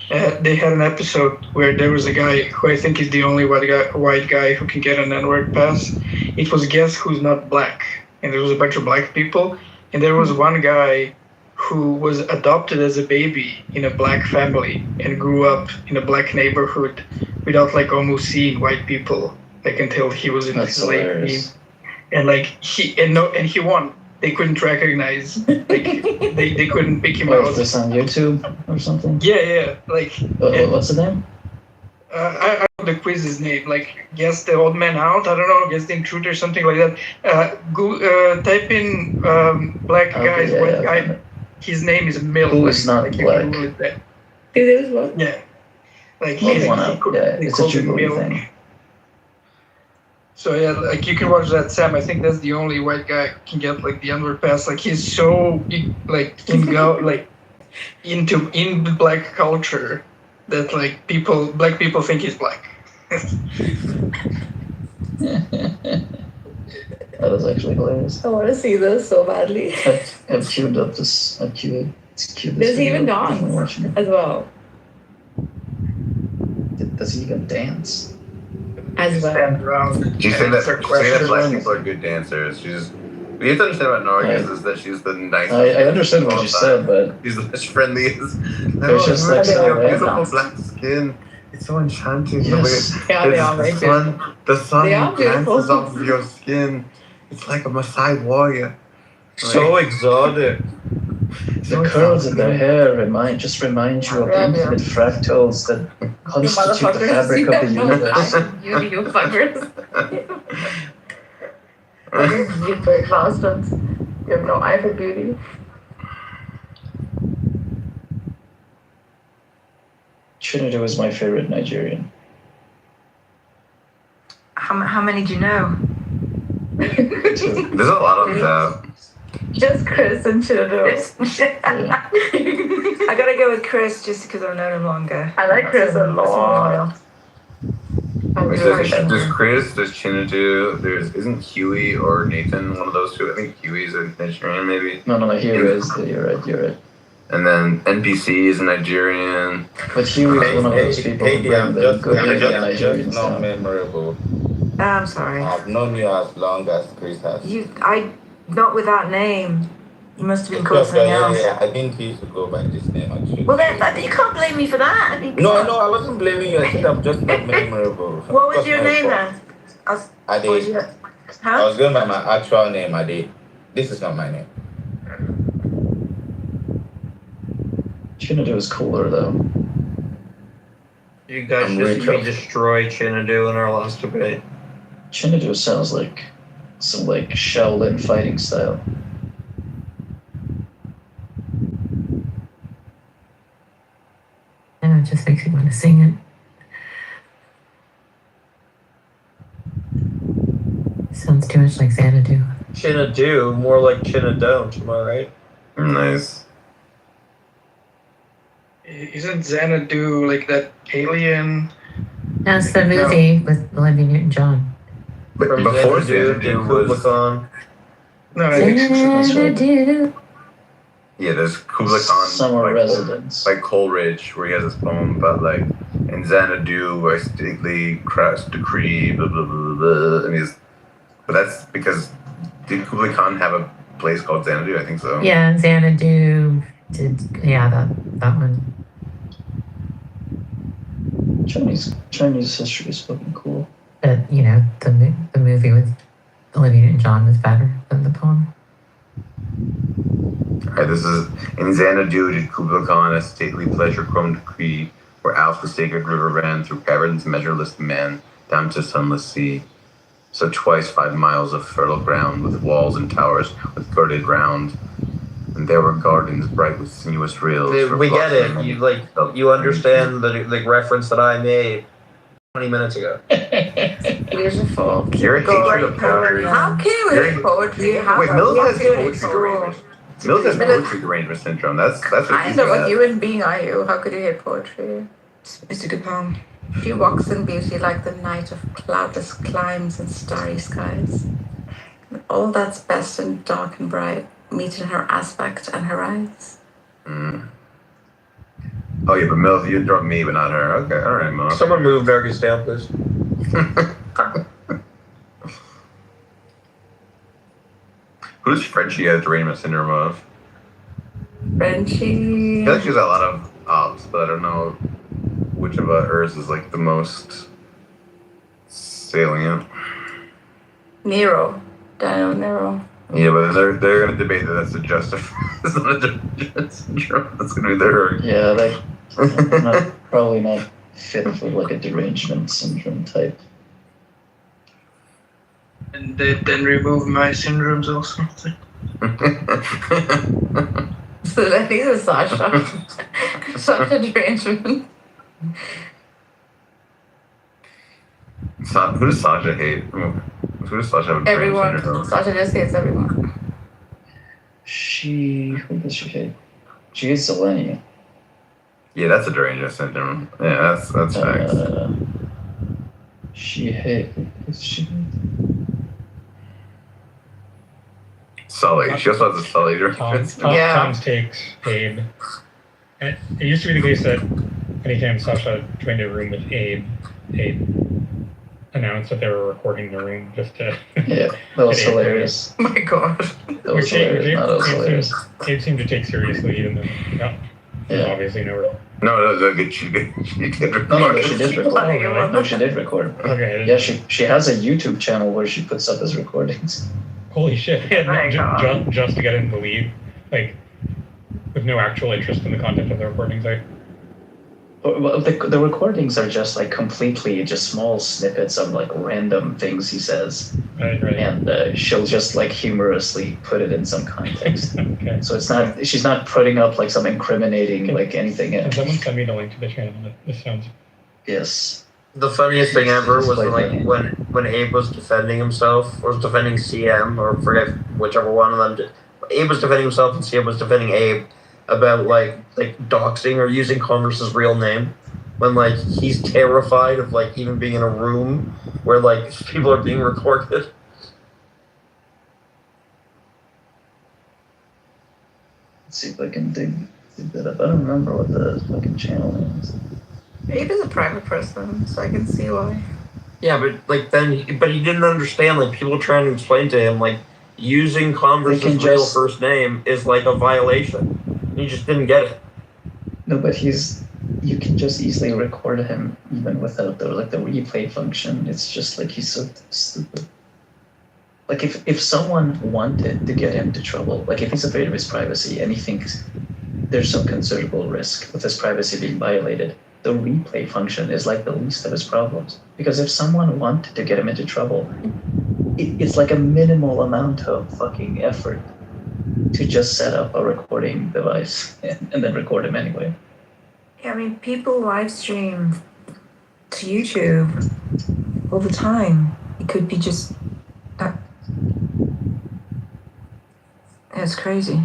They had an episode where there was a guy who I think is the only white guy who can get an N-word pass. It was Guess Who's Not Black, and there was a bunch of black people, and there was one guy who was adopted as a baby in a black family and grew up in a black neighborhood without almost seeing white people until he was in his late teens. and like he won. They couldn't recognize, like they couldn't pick him out. Is this on YouTube or something? Yeah, like. What's the name? I don't know the quiz's name. Like, guess the odd man out. I don't know. Guess the intruder, something like that. Type in black guys, white guy. His name is Mill. Who is not like, black? It is what? Yeah. Like it's a Jubilee thing. So yeah, like you can watch that, Sam. I think that's the only white guy who can get like the underpass. Like he's so like can go like in black culture that like black people think he's black. That is actually hilarious. I want to see this so badly. I've queued up this. It's queued. Does he even dance as well? Does he even dance? As well. She's saying that black people are good dancers. You have to understand about Nargis is that she's the nicest. I understand what you said, but she's the most friendliest. It's just like beautiful black skin. It's so enchanting. Yes. Yeah, they are very good. The sun They are beautiful. dances off of your skin. It's like a Maasai warrior. So exotic. The curls in their hair remind you of infinite fractals that constitute the fabric of the universe. You fuckers. You big bastards. You have no eye for beauty. Trinidad was my favorite Nigerian. How many do you know? There's a lot of that. Just Chris and Chido. I gotta go with Chris just because I've known him longer. I like Chris a lot. There's Chris, there's Chinadu, isn't Huey or Nathan one of those two? I think Huey's a Nigerian maybe. No, Huey is. You're right. And then NPC is a Nigerian. But Huey is one of those people who bring the good Nigerians not down. memorable. I'm sorry. I've known you as long as Chris has. Not with that name. You must have been called something else. Yeah, I think he used to go by this name actually. Well, then you can't blame me for that. No, I wasn't blaming you. I said I'm just not memorable. What was your name then? Ade. I was going by my actual name, Ade. This is not my name. Chinadu is cooler though. You guys just destroy Chinadu in our last debate. Chinadu sounds like some like Shaolin fighting style. And it just makes me want to sing it. Sounds too much like Xanadu. Chinadu, more like Chinadon't, am I right? Nice. Isn't Xanadu like that alien? That's the movie with Olivia Newton-John. But before Xanadu was... No, Xanadu. Yeah, there's Kublai Khan. Summer residence. Like Coleridge, where he has his poem about like, in Xanadu, I stately crash decree, blah, blah, blah, blah. And but that's because, did Kublai Khan have a place called Xanadu? I think so. Yeah, Xanadu that one. Chinese history is fucking cool. But, the movie with Olivia Newton-John was better than the poem. Alright, this is, in Xanadu did Kublai Khan a stately pleasure-chrome decree, where Alp's the sacred river ran through caverns measureless men, down to sunless sea. So twice 5 miles of fertile ground, with walls and towers, with girded round. And there were gardens bright with sinuous rills. We get it. You understand the reference that I made 20 minutes ago. Beautiful. Your hatred of poetry. How can you hate poetry? Wait, Mills has poetry derangement. Mills has poetry derangement syndrome. That's what kind of a human being are you? How could you hate poetry? It's a good poem. She walks in beauty like the night of cloudless climes and starry skies. And all that's best and dark and bright meet in her aspect and her eyes. Mm. Oh yeah, but Mills, you drunk me, but not her. Okay, all right, Mills. Someone move Vergus down, please. Who's Frenchie has derangement syndrome of? Frenchie. I feel like she's a lot of ops, but I don't know which of hers is like the most salient. Nero. down narrow. Yeah, but they're gonna debate that that's a it's not a derangement syndrome. That's gonna be their. Yeah, probably not fit for like a derangement syndrome type. And then remove my syndromes also. So that is Sasha. Sasha derangement. Who does Sasha hate? Who does Sasha have a Everyone. syndrome? Sasha just hates everyone. Who does she hate? She hates Selenia. Yeah, that's a derangement syndrome. Yeah, that's facts. She hates. Sully. She also has a Sully derangement syndrome. Tom's takes Abe. And it used to be the case that anytime Sasha joined a room with Abe announced that they were recording the room just to. Yeah, that was hilarious. Oh my god. That was hilarious. Abe seemed to take seriously, even though obviously no. No, she did record. No, she did record. No, she did record. Okay. Yeah, she has a YouTube channel where she puts up his recordings. Holy shit! Yeah, just to get him to leave, like, with no actual interest in the content of the recordings. Well, the recordings are just like completely just small snippets of like random things he says, right. And she'll just like humorously put it in some context. Okay. So she's not putting up like some incriminating like anything. Can someone send me the link to the channel? This sounds. Yes. The funniest thing ever was like when Abe was defending himself, or was defending CM, or forget whichever one of them. Abe was defending himself and CM was defending Abe about like doxing or using Converse's real name, when like he's terrified of like even being in a room where like people are being recorded. Let's see if I can dig that up. I don't remember what the fucking channel is. Abe is a private person, so I can see why. Yeah, but like he didn't understand. Like people trying to explain to him like using Converse's real first name is like a violation. He just didn't get it. No, but you can just easily record him even without the replay function. It's just like he's so stupid. Like if someone wanted to get him into trouble, like if he's afraid of his privacy and he thinks there's some considerable risk with his privacy being violated, the replay function is like the least of his problems. Because if someone wanted to get him into trouble, it's like a minimal amount of fucking effort to just set up a recording device and then record him anyway. Yeah, I mean, people live stream to YouTube all the time. It could be just that. That's crazy.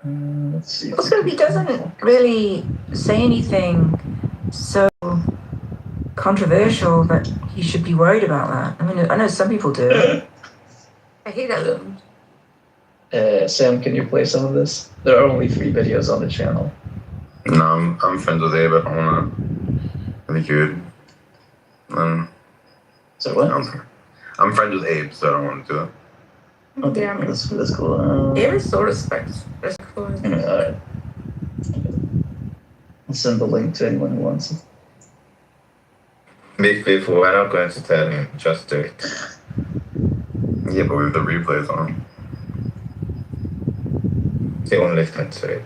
Let's see. Also, he doesn't really say anything so controversial that he should be worried about that. I mean, I know some people do. I hate that. Sam, can you play some of this? There are only 3 videos on the channel. No, I'm friends with Abe. I don't wanna. I think you would. So what? I'm friends with Abe, so I don't want to do it. Okay, Damn it. that's cool. Abe is so respectful. Alright. I'll send the link to anyone who wants it. Be faithful, we're not going to tell him, just do it. Yeah, but we have the replays on. They won't listen to it.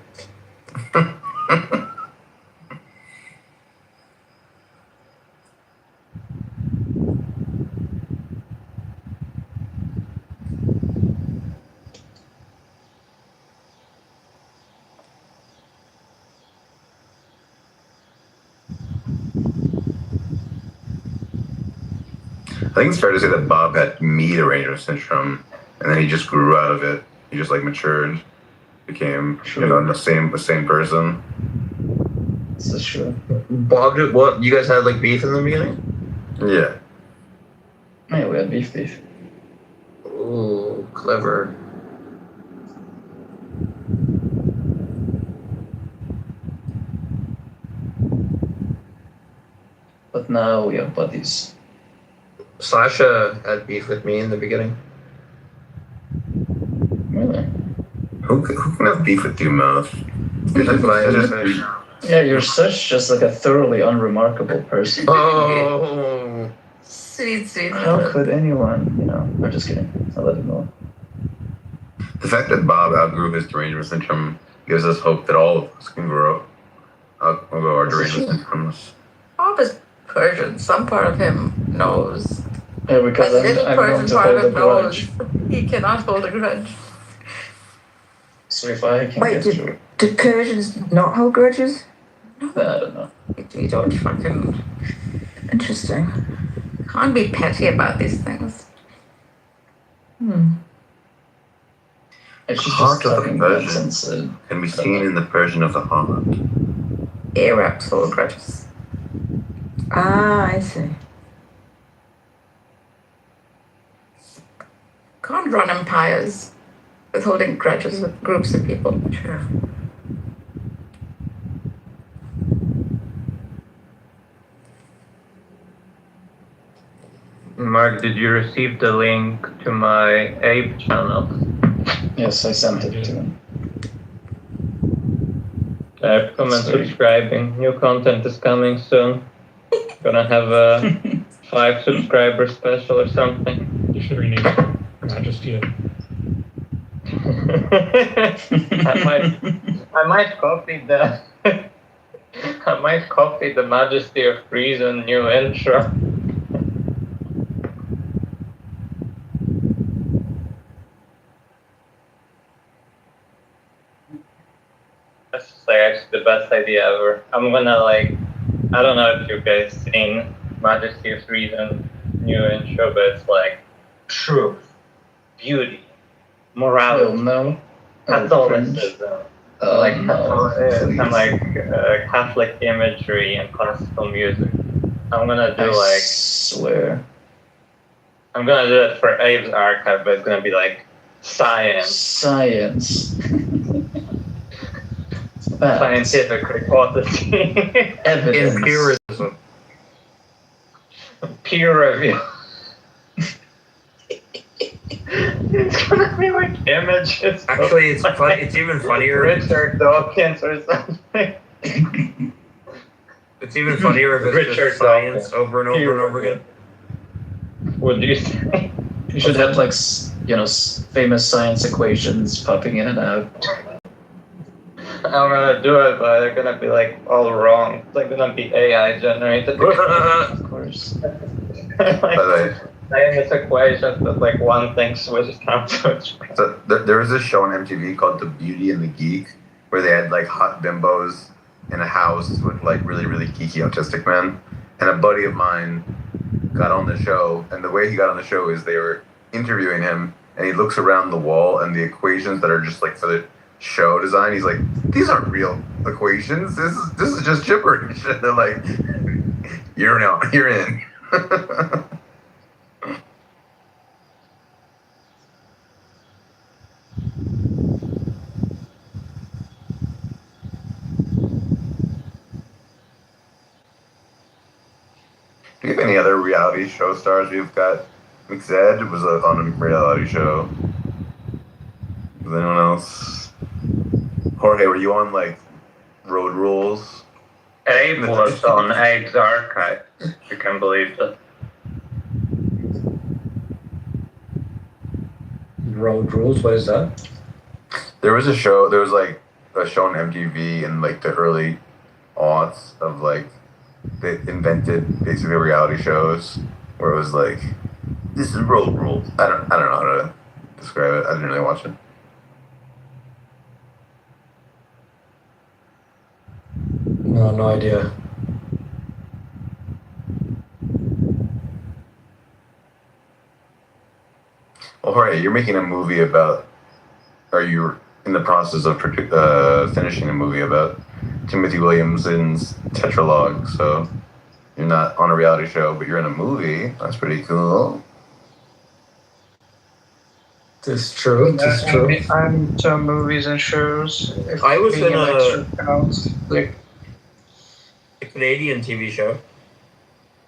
I think it's fair to say that Bob had meat derangement syndrome, and then he just grew out of it. He just like matured, became the same person. This is true. Bob, what? You guys had like beef in the beginning? Yeah. Yeah, we had beef. Ooh, clever. But now we have buddies. Sasha had beef with me in the beginning. Really? Who can have beef with you, Mouth? Yeah, you're such just like a thoroughly unremarkable person. Oh. needs to How could anyone, I'm just kidding. I'll let him know. The fact that Bob outgrew his derangement syndrome gives us hope that all of us can grow up. Although our derangement syndromes. Bob is Persian. Some part of him knows. Yeah, because I'm known to hold a grudge. He cannot hold a grudge. So if I can get through. Do Persians not hold grudges? No. I don't know. You don't fucking... Interesting. Can't be petty about these things. It's just heart of the fucking Persian nonsense. can be seen in the Persian of the heart. Arabs hold grudges. Ah, I see. Can't run empires with holding grudges with groups of people. True. Mark, did you receive the link to my Ape channel? Yes, I sent it to him. Come and subscribing. New content is coming soon. Gonna have a 5 subscriber special or something. You should rename it Majesty. I might copy the Majesty of Reason new intro. That's just like actually the best idea ever. I'm gonna I don't know if you guys seen Majesty of Reason new intro, but it's like truth, beauty, morality. No. Catholicism, Catholic imagery and classical music. I'm gonna do I swear. I'm gonna do it for Abe's archive, but it's gonna be like science. Science. Scientific hypothesis. Evidence. Empiricism. Peer review. It's gonna be like images. Actually, it's funny. It's even funnier. Richard Dawkins or something. It's even funnier if it's Richard just science Dawkins. over and over and over again. What do you say? You should have famous science equations popping in and out. I'm gonna do it, but they're gonna be like all wrong. It's like gonna be AI generated. Of course. Famous equations, but like one thing switches down to it. So there was this show on MTV called The Beauty and the Geek, where they had like hot bimbos in a house with like really, really geeky autistic men. And a buddy of mine got on the show, and the way he got on the show is they were interviewing him, and he looks around the wall, and the equations that are just like for the show design, he's like, these aren't real equations. This is just gibberish. And they're like, you're in. Do you have any other reality show stars? We've got McZed was on a reality show. Was anyone else? Jorge, were you on like Road Rules? Abe was on Abe's archive. You can believe that. Road Rules. What is that? There was a show. There was like a show on MTV in like the early aughts of like they invented basically reality shows where it was like, this is Road Rules. I don't know how to describe it. I didn't really watch it. No idea. Well, Jorge, you're making a movie about, or you're in the process of finishing a movie about Timothy Williamson's Tetralogue, so you're not on a reality show, but you're in a movie. That's pretty cool. This is true. I'm into movies and shows. I was in a Canadian TV show.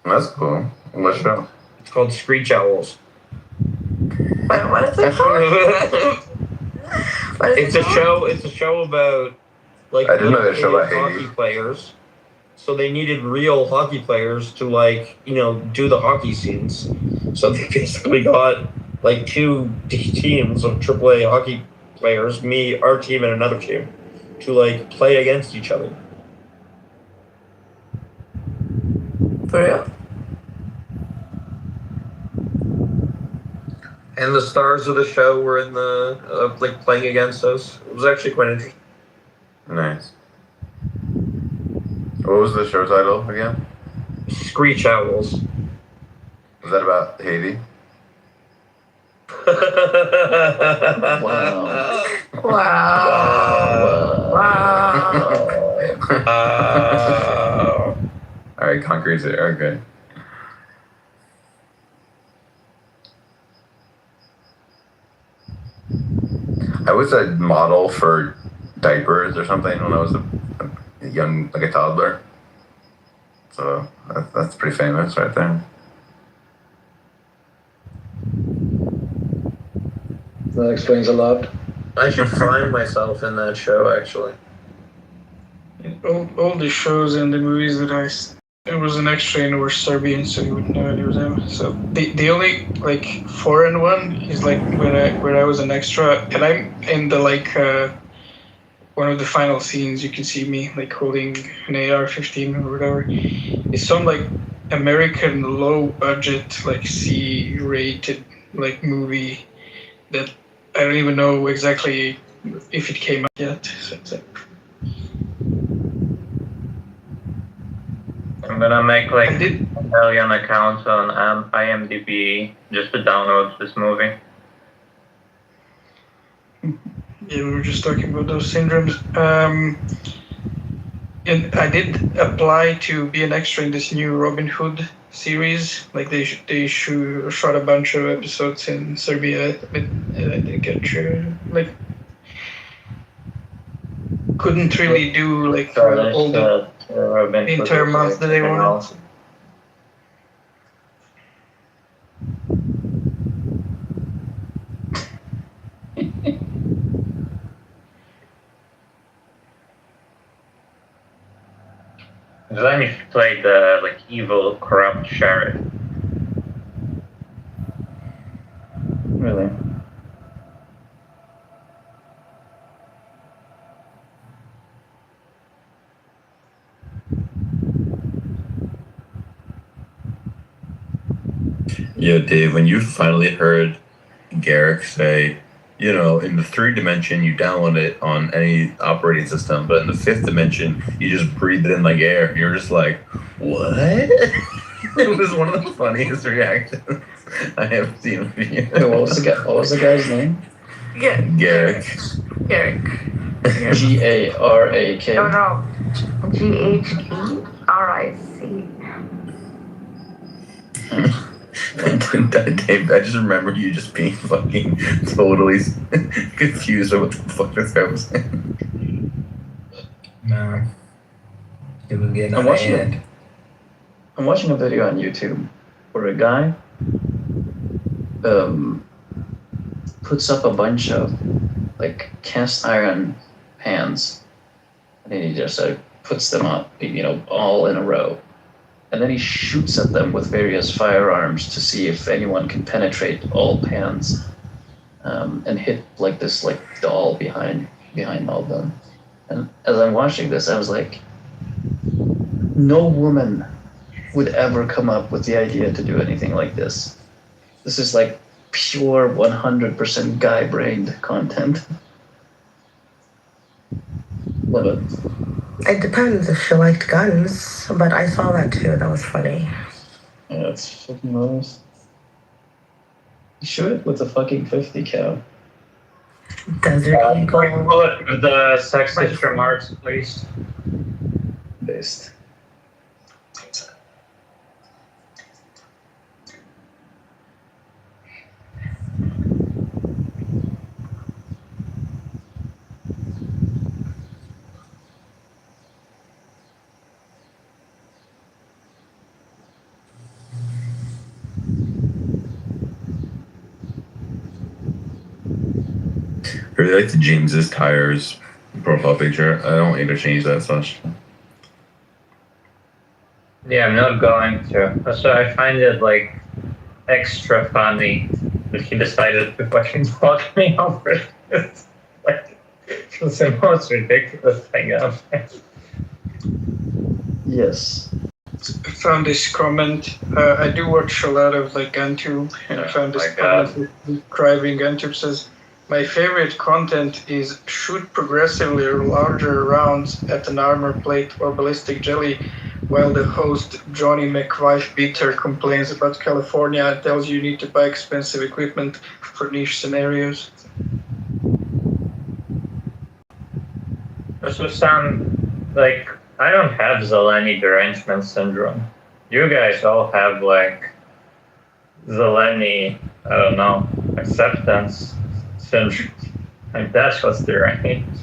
That's cool. What show? It's called Screech Owls. What is it called? It's a show about like I didn't know that show about hockey Haiti. players So they needed real hockey players to do the hockey scenes. So they basically got like two teams of AAA hockey players, me, our team, and another team, to play against each other. For real? And the stars of the show were in the playing against us. It was actually quite interesting. Nice. What was the show title again? Screech Owls. Was that about Haiti? Wow. Wow. All right, concrete's it. Okay. I was a model for diapers or something when I was a young, like a toddler. So that's pretty famous right there. That explains a lot. I should find myself in that show, actually. All the shows and the movies that I was an extra in were Serbian, so you wouldn't know any of them. So the only foreign one is where I was an extra, and I'm in the one of the final scenes. You can see me holding an AR-15 or whatever. It's some American low budget C-rated movie that I don't even know exactly if it came out yet. So it's I'm gonna make a million accounts on IMDb just to download this movie. Yeah, we were just talking about those syndromes. And I did apply to be an extra in this new Robin Hood series. They shot a bunch of episodes in Serbia, but I didn't get through. Couldn't really do all the entire month that they wanted. Then you played the evil, corrupt sheriff. Really? Yeah, Dave, when you finally heard Garrick say, in the 3rd dimension, you download it on any operating system, but in the 5th dimension, you just breathe it in like air. You're just like, what? It was one of the funniest reactions I have seen of you. What was the guy's name? Yeah. Garrick. Garrick. G-A-R-A-K. No. Gheric. Dave, I just remember you just being fucking totally confused about what the fuck this guy was saying. No. It was getting I'm watching a video on YouTube where a guy puts up a bunch of cast iron pans, and then he just puts them up, all in a row. And then he shoots at them with various firearms to see if anyone can penetrate all pans, and hit this doll behind all of them. And as I'm watching this, I was like, no woman would ever come up with the idea to do anything like this. This is pure 100% guy-brained content. Love it. It depends if she liked guns, but I saw that too. That was funny. Yeah, it's fucking nice. Shoot it with a fucking 50 cal. Desert Eagle. Bullet with the sexist remarks, please. Based. I really like the James's Tires profile picture. I don't need to change that so much. Yeah, I'm not going to. So I find it like extra funny that he decided to fucking fuck me over. It's like it's the most ridiculous thing ever. Yes. I found this comment. I do watch a lot of like GunTube, and I found this comment describing GunTube says, "My favorite content is shoot progressively larger rounds at an armor plate or ballistic jelly, while the host Johnny McWife Beater complains about California and tells you need to buy expensive equipment for niche scenarios." This would sound like I don't have Zeleny derangement syndrome. You guys all have like Zeleny, I don't know, acceptance syndrome. Like that's what's deranged.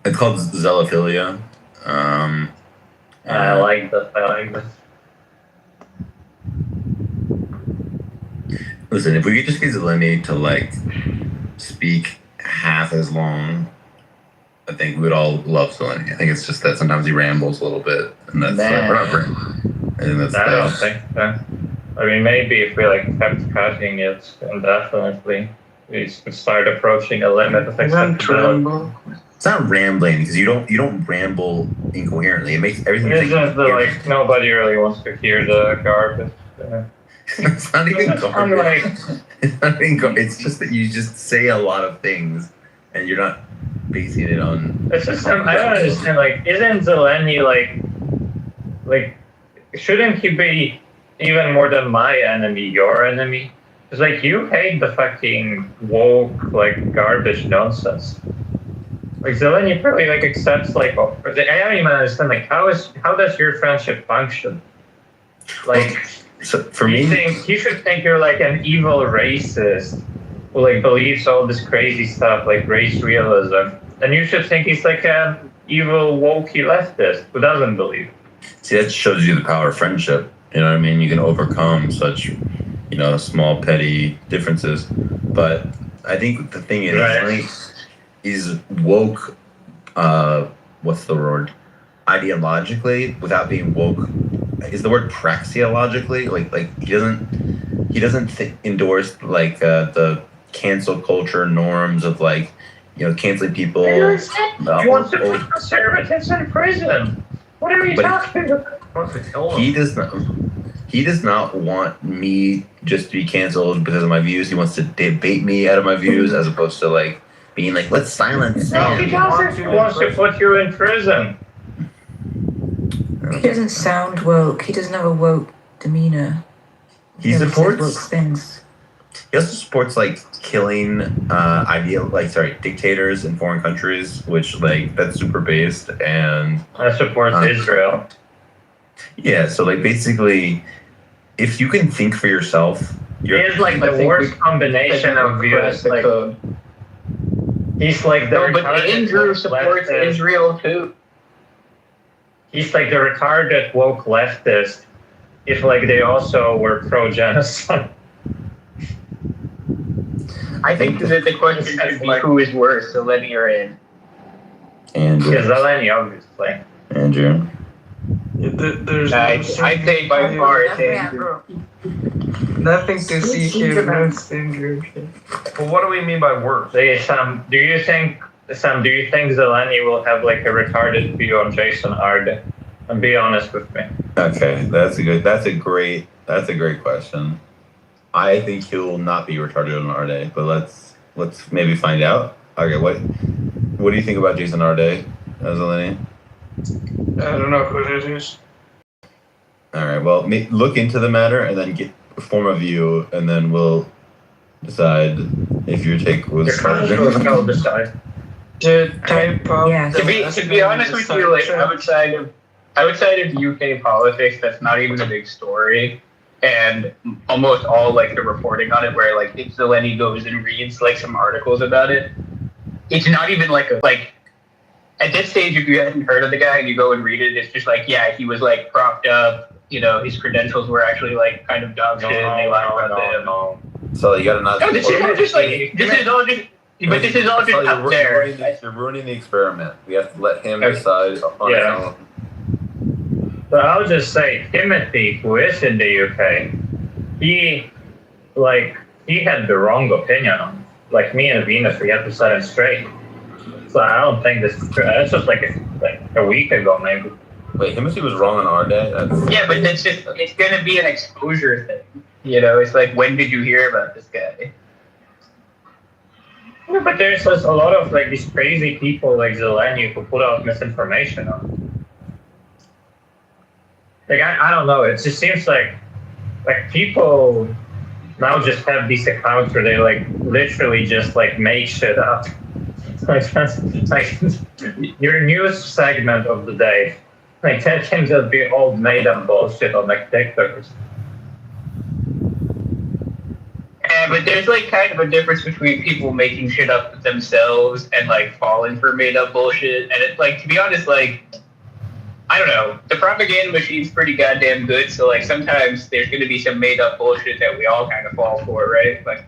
It's called zelophilia. I like that. Listen, if we could just get Zeleny to like speak half as long, I think we would all love Zeleny. I think it's just that sometimes he rambles a little bit, and that's like whatever. And that's I don't think so. I mean, maybe if we like kept cutting it indefinitely, we would start approaching a limit of acceptability. It's not rambling because you don't ramble incoherently. It makes everything. It's just that like nobody really wants to hear the garbage. It's not even garbage. It's not even garbage. It's just that you just say a lot of things, and you're not basing it on. It's just I don't understand. Like, isn't Zeleny like shouldn't he be even more than my enemy, your enemy? It's like you hate the fucking woke like garbage nonsense. Like Zeleny probably like accepts like I don't even understand like how does your friendship function? Like so for me, he should think you're like an evil racist who like believes all this crazy stuff like race realism, and you should think he's like an evil wokey leftist who doesn't believe. See, that shows you the power of friendship. You know what I mean? You can overcome such, small petty differences. But I think the thing is, right. Is woke. What's the word? Ideologically, without being woke, is the word praxeologically. Like he doesn't endorse like the cancel culture norms of like canceling people. He wants to put conservatives in prison. What are you talking about? He does not want me just to be canceled because of my views. He wants to debate me out of my views as opposed to like being like, let's silence him. He wants to put you in prison. He doesn't sound woke. He doesn't have a woke demeanor. He supports woke things. He also supports like killing dictators in foreign countries, which like that's super based, and I support Israel. Yeah, so like basically, if you can think for yourself, it's like the worst combination of views. Like, he's like the but Andrew supports Israel too. He's like the retarded woke leftist. If like they also were pro-genocide. I think that the question should be who is worse, Zeleny or Andrew. Andrew. Yeah, Zeleny, obviously. Andrew. I'd say by far it's Andrew. Nothing to see here, Andrew. Well, what do we mean by worse? Hey, Sam, do you think Zeleny will have like a retarded view on Jason Arde? And be honest with me. Okay, that's a great question. I think he'll not be retarded on Arde, but let's maybe find out. Okay, what do you think about Jason Arde, Zeleny? I don't know who it is. All right, well, look into the matter and then form a view, and then we'll decide if your take was. I'll decide. To be honest with you, like outside of UK politics, that's not even a big story. And almost all like the reporting on it, where like if Zeleny goes and reads like some articles about it, it's not even like at this stage, if you hadn't heard of the guy and you go and read it, it's just like, yeah, he was like propped up. His credentials were actually like kind of dog shit, and they lied about him. So you gotta not. No, this is all just this is all just up there. You're ruining the experiment. We have to let him decide on his own. But I'll just say, Timothy, who is in the UK, he had the wrong opinion on it. Like me and Venus, we had to set him straight. So I don't think this is true. That's just like a week ago, maybe. Wait, Timothy was wrong on our day? Yeah, but it's going to be an exposure thing. You know, it's like, when did you hear about this guy? Yeah, but there's just a lot of like these crazy people like Zeleny who put out misinformation on it. Like, I don't know. It just seems like people now just have these accounts where they like literally just like make shit up. Like your news segment of the day, like that can just be all made up bullshit on like TikTokers. Yeah, but there's like kind of a difference between people making shit up themselves and like falling for made up bullshit. And it's like, to be honest, like, I don't know, the propaganda machine's pretty goddamn good. So like sometimes there's going to be some made up bullshit that we all kind of fall for, right? Like,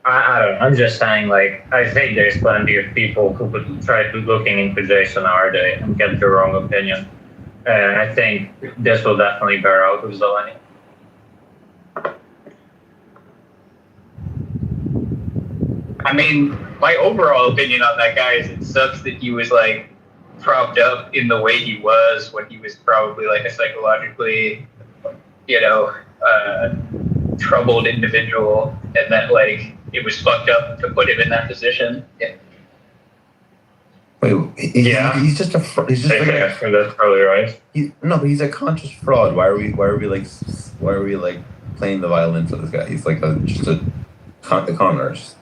I don't know. I'm just saying, like, I think there's plenty of people who would try to looking into Jason Arde and get the wrong opinion. And I think this will definitely bear out with Zeleny. I mean, my overall opinion on that guy is it sucks that he was like propped up in the way he was when he was probably like a psychologically, troubled individual, and that like it was fucked up to put him in that position. Yeah. Wait, he's just a he's just that's probably right. But he's a conscious fraud. Why are we playing the violin for this guy? He's like just a con artist.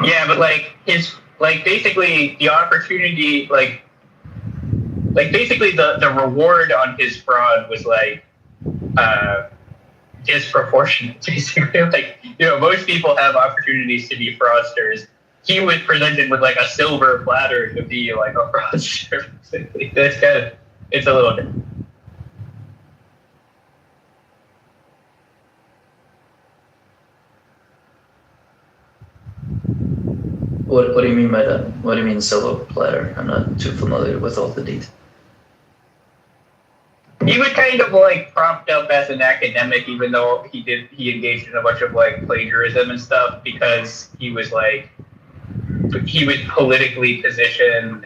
Yeah, but like his basically the opportunity like basically the reward on his fraud was like disproportionate. Basically, like most people have opportunities to be fraudsters. He was presented with like a silver platter to be like a fraudster. That's it's a little different. What do you mean by that? What do you mean silver platter? I'm not too familiar with all the details. He was kind of like propped up as an academic, even though he engaged in a bunch of like plagiarism and stuff, because he was politically positioned,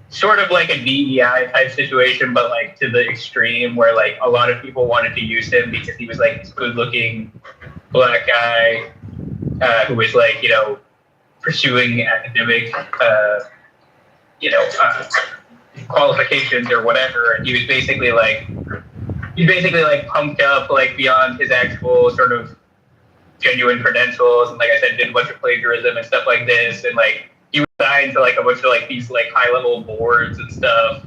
sort of like a DEI type situation, but like to the extreme where like a lot of people wanted to use him because he was like this good-looking black guy who was like pursuing academic qualifications or whatever, and he was basically like pumped up like beyond his actual sort of genuine credentials, and like I said, did a bunch of plagiarism and stuff like this, and like he was signed to like a bunch of like these like high level boards and stuff,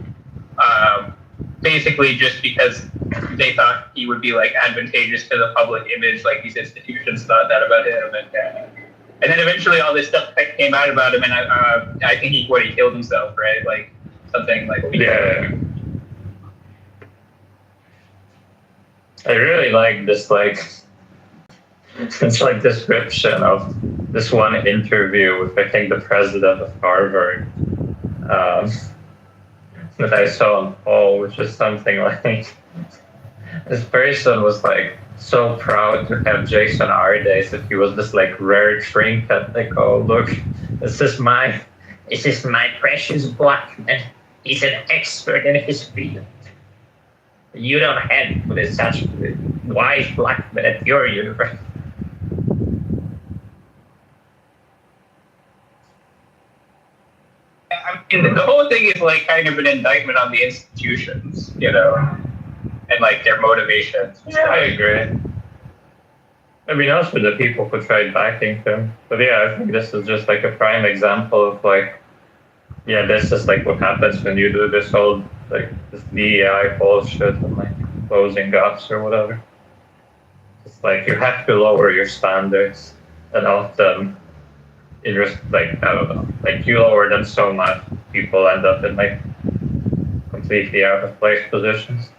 basically just because they thought he would be like advantageous to the public image, like these institutions thought that about him, and then eventually all this stuff came out about him, and I think he killed himself, right? Like something like I really like this it's like description of this one interview with I think the president of Harvard that I saw on Paul, which is something like this person was like so proud to have Jason Arde, that he was this like rare trinket. Like, oh look, this is my precious black man. He's an expert in his field. You don't have with such wise black men at your university. I mean, the whole thing is like kind of an indictment on the institutions, and like their motivations. Yeah, I agree. I mean, also the people who tried backing him. But yeah, I think this is just like a prime example of like, yeah, this is like what happens when you do this whole like this DEI bullshit and like closing gaps or whatever. It's like you have to lower your standards, and often it just like I don't know, like you lower them so much, people end up in like completely out of place positions.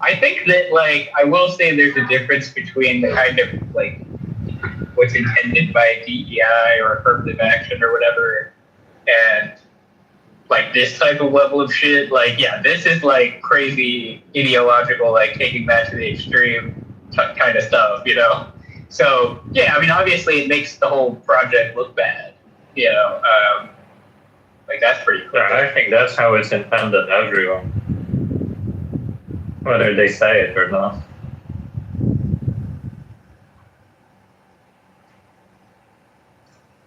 I think that like I will say there's a difference between the kind of like what's intended by DEI or affirmative action or whatever, and like this type of level of shit, like yeah, this is like crazy ideological, like taking that to the extreme kind of stuff, you know. So yeah, I mean, obviously it makes the whole project look bad, you know. Like that's pretty clear. Yeah, I think that's how it's intended everyone, whether they say it or not.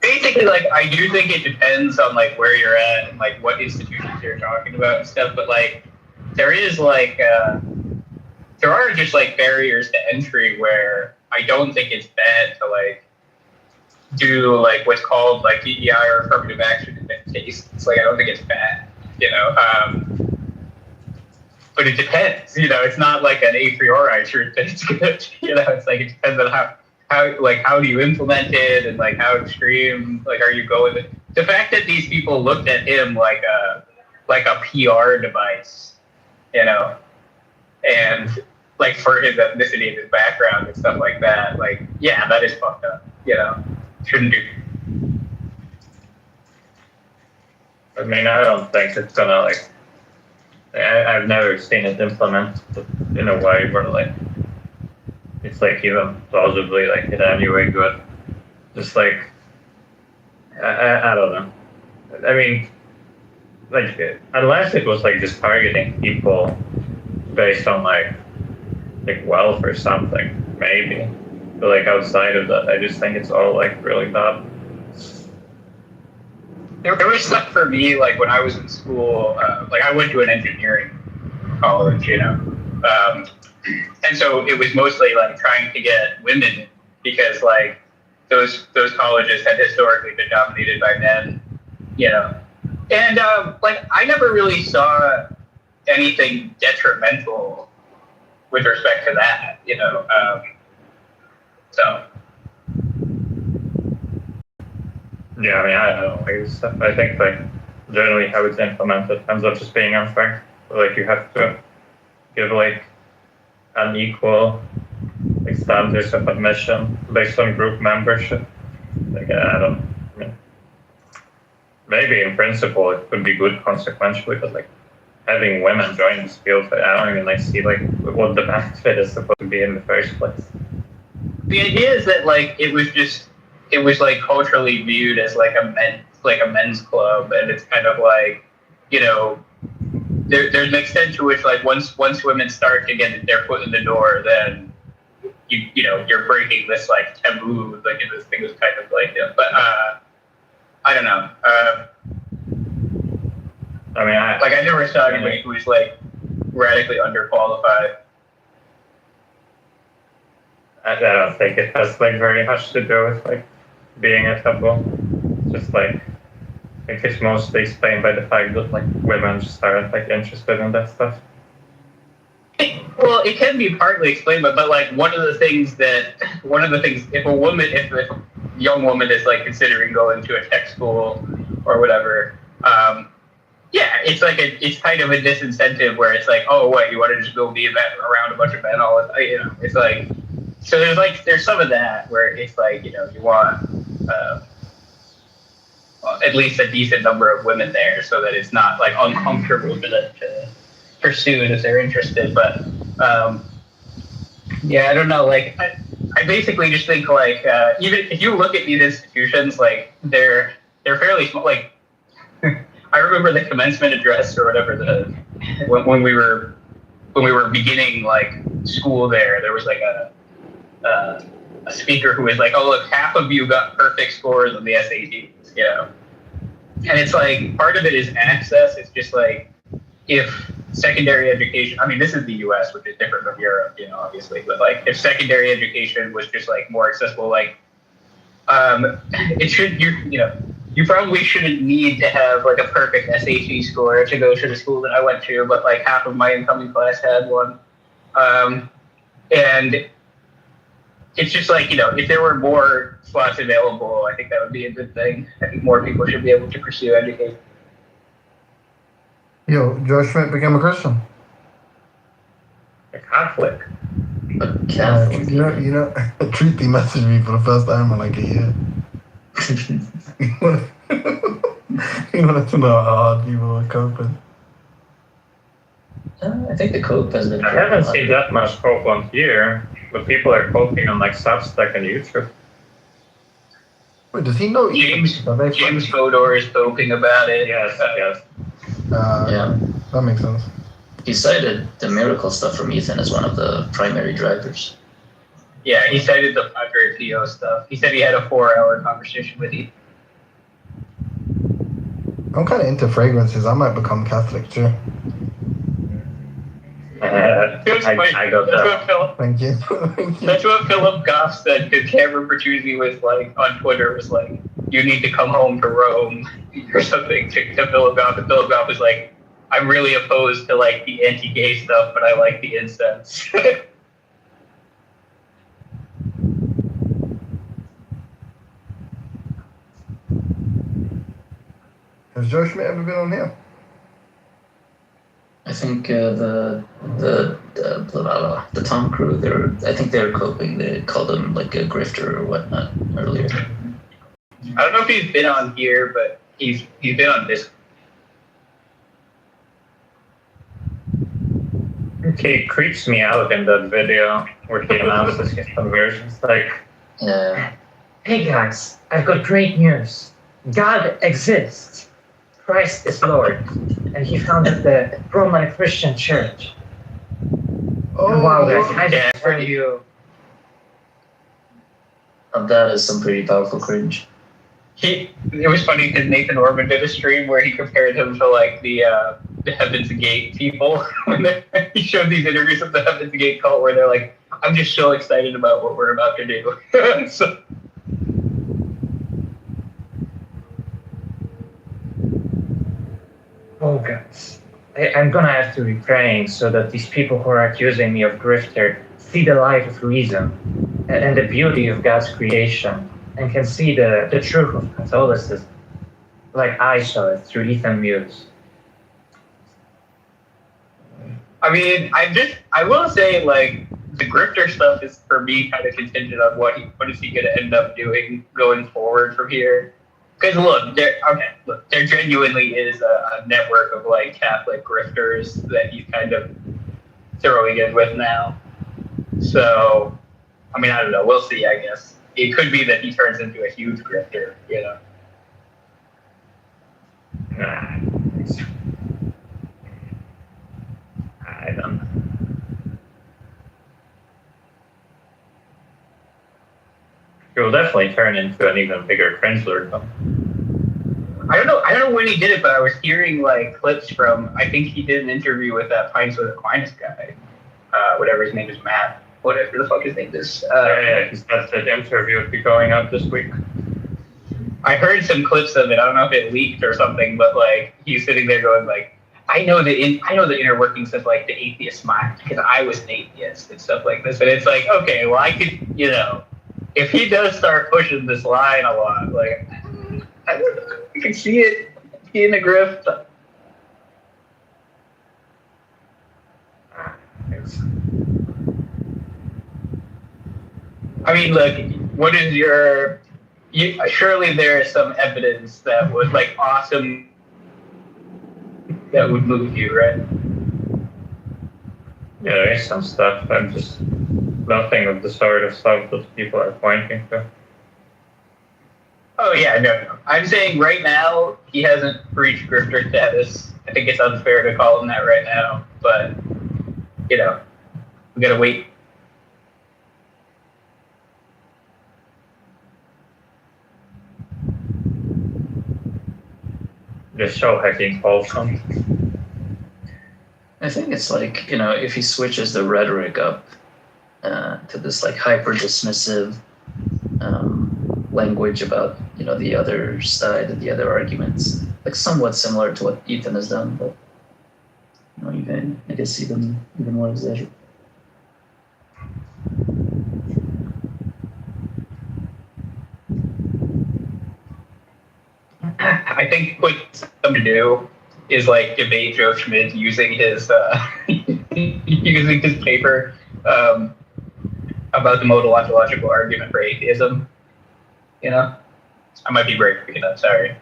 Basically, like I do think it depends on like where you're at and like what institutions you're talking about and stuff. But like there is like there are just like barriers to entry where I don't think it's bad to like do like what's called like DEI or affirmative action in this case. It's like I don't think it's bad, you know. But it depends, you know. It's not like an a priori truth that it's good, you know. It's like it depends on how do you implement it and like how extreme like are you going. The fact that these people looked at him like a PR device, you know, and like for his ethnicity and his background and stuff like that, like yeah, that is fucked up, you know. Shouldn't do. I mean, I don't think it's gonna like. I've never seen it implemented in a way where like it's like even plausibly like in any way good. Just like I don't know. I mean, like unless it was like just targeting people based on like wealth or something, maybe. But like outside of that, I just think it's all like really bad. There was stuff for me like when I was in school. Like I went to an engineering college, you know, and so it was mostly like trying to get women because like those colleges had historically been dominated by men, you know, and like I never really saw anything detrimental with respect to that, you know. So. Yeah, I mean, I don't know. I think like generally how it's implemented ends up just being unfair. Like you have to give like unequal like standards of admission based on group membership. Like I mean, maybe in principle it could be good consequentially, but like having women join this field, I don't even like see like what the benefit is supposed to be in the first place. The idea is that like it was like culturally viewed as like a men's club, and it's kind of like, you know, there's an extent to which like once women start to get their foot in the door, then you know you're breaking this like taboo. Like this thing was kind of like, but I don't know. I mean, I never saw anybody who was like radically underqualified. I don't think it has like very much to do with like being a taboo. Just like I think it's mostly explained by the fact that like women just aren't like interested in that stuff. Well, it can be partly explained, but like one of the things if a young woman is like considering going to a tech school or whatever, yeah, it's like it's kind of a disincentive where it's like, oh, what, you want to just go be around a bunch of men all the time, you know? It's like, so there's some of that where it's like, you know, you want at least a decent number of women there so that it's not like uncomfortable for them to pursue it if they're interested. But yeah, I don't know. Like I basically just think like even if you look at these institutions, like they're fairly small. Like I remember the commencement address or whatever when we were beginning like school there was like a speaker who was like, oh look, half of you got perfect scores on the SATs, you know. And it's like part of it is access. It's just like if secondary education, I mean this is the US, which is different from Europe, you know, obviously, but like if secondary education was just like more accessible, like it should, you probably shouldn't need to have like a perfect SAT score to go to the school that I went to, but like half of my incoming class had one. And it's just like, you know, if there were more slots available, I think that would be a good thing. I think more people should be able to pursue education. Yo, George Schmidt became a Christian. A Catholic. Catholic. You know, Treaty messaged me for the first time in like a year. You wanted to know how hard people were coping. I think the cope has been. I haven't seen that much cope on here, but people are coping on like Substack and YouTube. Wait, does he know? James Fodor is coping about it. Yes. Yeah, that makes sense. He cited the miracle stuff from Ethan as one of the primary drivers. Yeah, he cited the Padre Pio stuff. He said he had a 4-hour conversation with Ethan. I'm kind of into fragrances. I might become Catholic too. I got that. Thank you. That's what Philip Goff said, because Cameron Bertuzzi was like, on Twitter, was like, you need to come home to Rome, or something, to Philip Goff. And Philip Goff was like, I'm really opposed to like the anti-gay stuff, but I like the incense. Has Joe Schmidt ever been on here? I think the Tom crew, I think they're coping. They called him like a grifter or whatnot earlier. I don't know if he's been on here, but he's been on this. He creeps me out in that video where he announces his conversions. Like, hey guys, I've got great news. God exists. Christ is Lord. And he founded the Roman Christian Church. Oh, wow, guys, I just tell you. That is some pretty powerful cringe. It was funny because Nathan Orban did a stream where he compared him to like the Heaven's Gate people. He showed these interviews of the Heaven's Gate cult where they're like, I'm just so excited about what we're about to do. So, oh, guys, I'm gonna have to be praying so that these people who are accusing me of grifter see the light of reason and the beauty of God's creation and can see the truth of Catholicism, like I saw it through Ethan Muse. I mean, I will say, like, the grifter stuff is, for me, kind of contingent on what is he going to end up doing going forward from here. Because, look, there genuinely is a network of, like, Catholic grifters that he's kind of throwing in with now. So, I mean, I don't know. We'll see, I guess. It could be that he turns into a huge grifter, you know? I don't know. He will definitely turn into an even bigger cringe lord, though. I don't know when he did it, but I was hearing like clips from. I think he did an interview with that Pints with Aquinas guy, whatever his name is, Matt, whatever the fuck his name is. That's that interview will be going up this week. I heard some clips of it. I don't know if it leaked or something, but like he's sitting there going like, I know the inner workings of like the atheist mind because I was an atheist and stuff like this. And it's like, okay, well I could, you know, if he does start pushing this line a lot, like I can see it in the grift. I mean, look, what is your? Surely there is some evidence that was like awesome, that would move you, right? Yeah, there is some stuff. I'm just nothing of the sort of stuff that people are pointing to. Oh yeah, no. I'm saying right now he hasn't reached grifter status. I think it's unfair to call him that right now, but you know, we gotta wait. Just show hacking wholesome. I think it's like, you know, if he switches the rhetoric up to this like hyper dismissive language about, you know, the other side and the other arguments, like somewhat similar to what Ethan has done, but you know, even I guess even more exaggerated. I think what some to do is like debate Joe Schmidt using his using his paper. about the modal-ontological argument for atheism. You know, I might be breaking up. Sorry.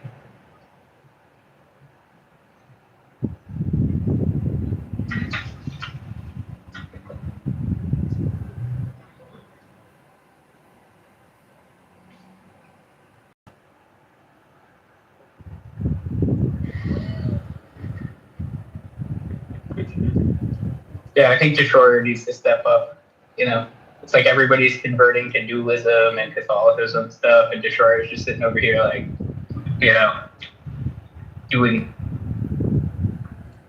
Yeah, I think Destroyer needs to step up. You know, it's like everybody's converting to dualism and Catholicism and stuff, and Destroyer's just sitting over here like, you know,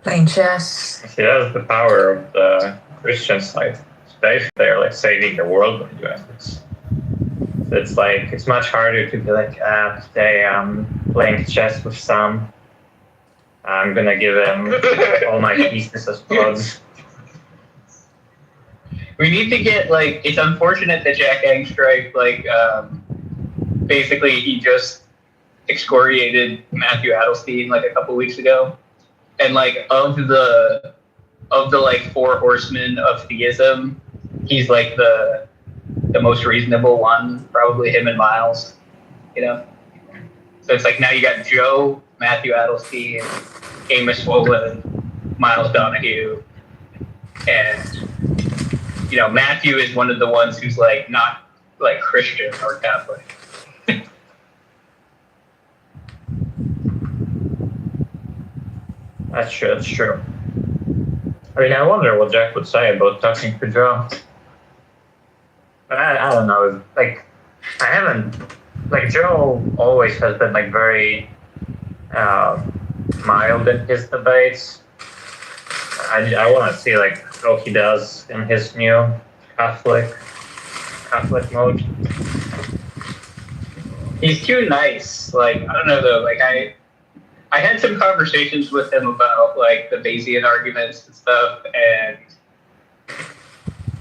playing chess. See, that's the power of the Christian side. They're like saving the world by doing this. So it's like it's much harder to be like, today I'm playing chess with Sam. I'm gonna give him all my pieces as pawns. We need to get like. It's unfortunate that Jack Angstreich basically he just excoriated Matthew Adelstein like a couple weeks ago, and like of the like four horsemen of theism, he's like the most reasonable one, probably him and Miles. You know, so it's like now you got Joe, Matthew Adelstein, Amos Swollen, Miles Donahue, and you know, Matthew is one of the ones who's like not like Christian or Catholic. That's true. That's true. I mean, I wonder what Jack would say about talking to Joe. But I don't know. Like, I haven't. Like, Joe always has been like very mild in his debates. I want to see like how he does in his new Catholic mode. He's too nice. Like, I don't know though. Like I had some conversations with him about like the Bayesian arguments and stuff, and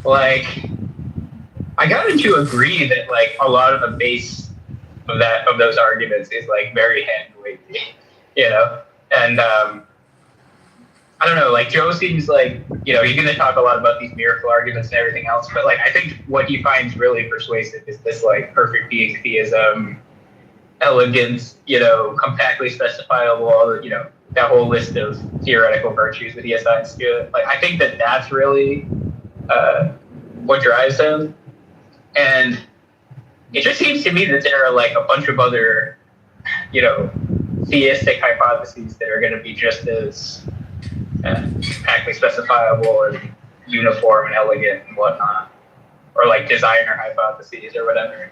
like I got him to agree that like a lot of the base of those arguments is like very hand wavy, you know, and I don't know, like Joe seems like, you know, he's going to talk a lot about these miracle arguments and everything else, but like I think what he finds really persuasive is this like perfect being theism, elegance, you know, compactly specifiable, you know, that whole list of theoretical virtues that he assigns to it. Like I think that that's really what drives him, and it just seems to me that there are like a bunch of other, you know, theistic hypotheses that are going to be just as compactly specifiable and uniform and elegant and whatnot, or like designer hypotheses or whatever.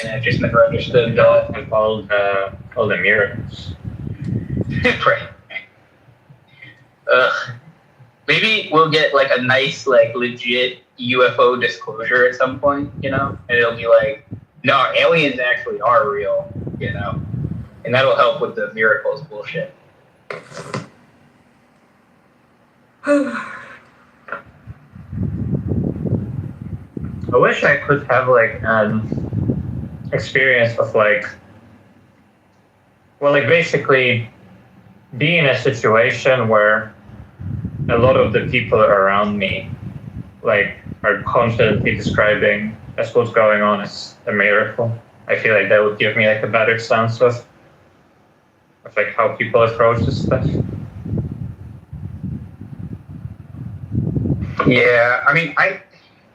And I just never understood all the miracles. Right. Maybe we'll get like a nice, like legit UFO disclosure at some point, you know, and it'll be like, no, aliens actually are real, you know, and that'll help with the miracles bullshit. I wish I could have like an experience of like, well, like basically be in a situation where a lot of the people around me like are confidently describing as what's going on as a miracle. I feel like that would give me like a better sense of like how people approach this stuff. Yeah, I mean,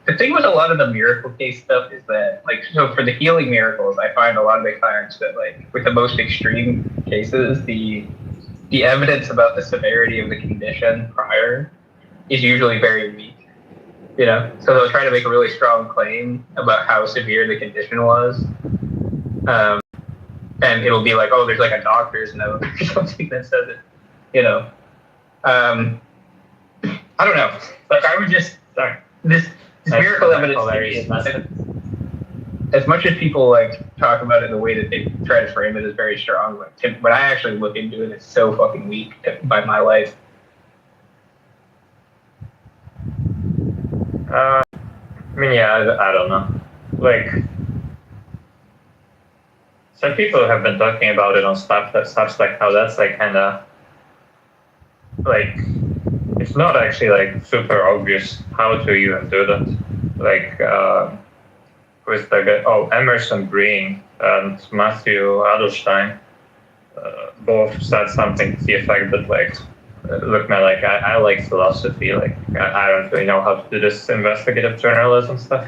the thing with a lot of the miracle case stuff is that, like, so for the healing miracles, I find a lot of the times that, like, with the most extreme cases, the evidence about the severity of the condition prior is usually very weak, you know? So they'll try to make a really strong claim about how severe the condition was, and it'll be like, oh, there's like a doctor's note or something that says it, you know? I don't know. Like I would just this miracle evidence to me is as much as people like talk about it the way that they try to frame it is very strong. Like when I actually look into it, it's so fucking weak by my life. I mean, yeah, I don't know. Like some people have been talking about it on stuff like how that's like kind of like. It's not actually like super obvious how to even do that. like who's the guy? Oh, Emerson Green and Matthew Adelstein both said something to the effect that like, look, man, like I like philosophy, like I don't really know how to do this investigative journalism stuff.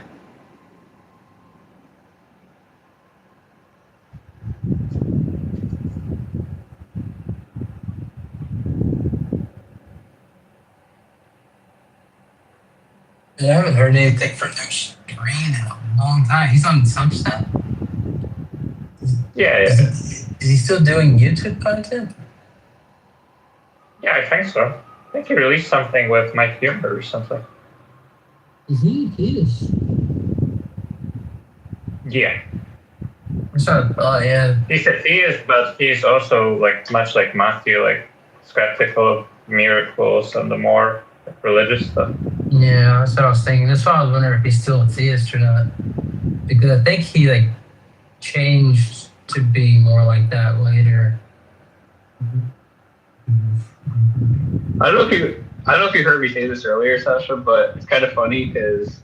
I haven't heard anything from Emerson Green in a long time. He's on Substack. Yeah. Is he still doing YouTube content? Yeah, I think so. I think he released something with Mike Humber or something. He is. Yeah. Yeah. He said he is, but he's also like much like Matthew, like skeptical of miracles and the more religious stuff. Yeah, that's what I was thinking. That's why I was wondering if he's still a theist or not. Because I think he like changed to be more like that later. I don't know if you heard me say this earlier, Sasha, but it's kind of funny because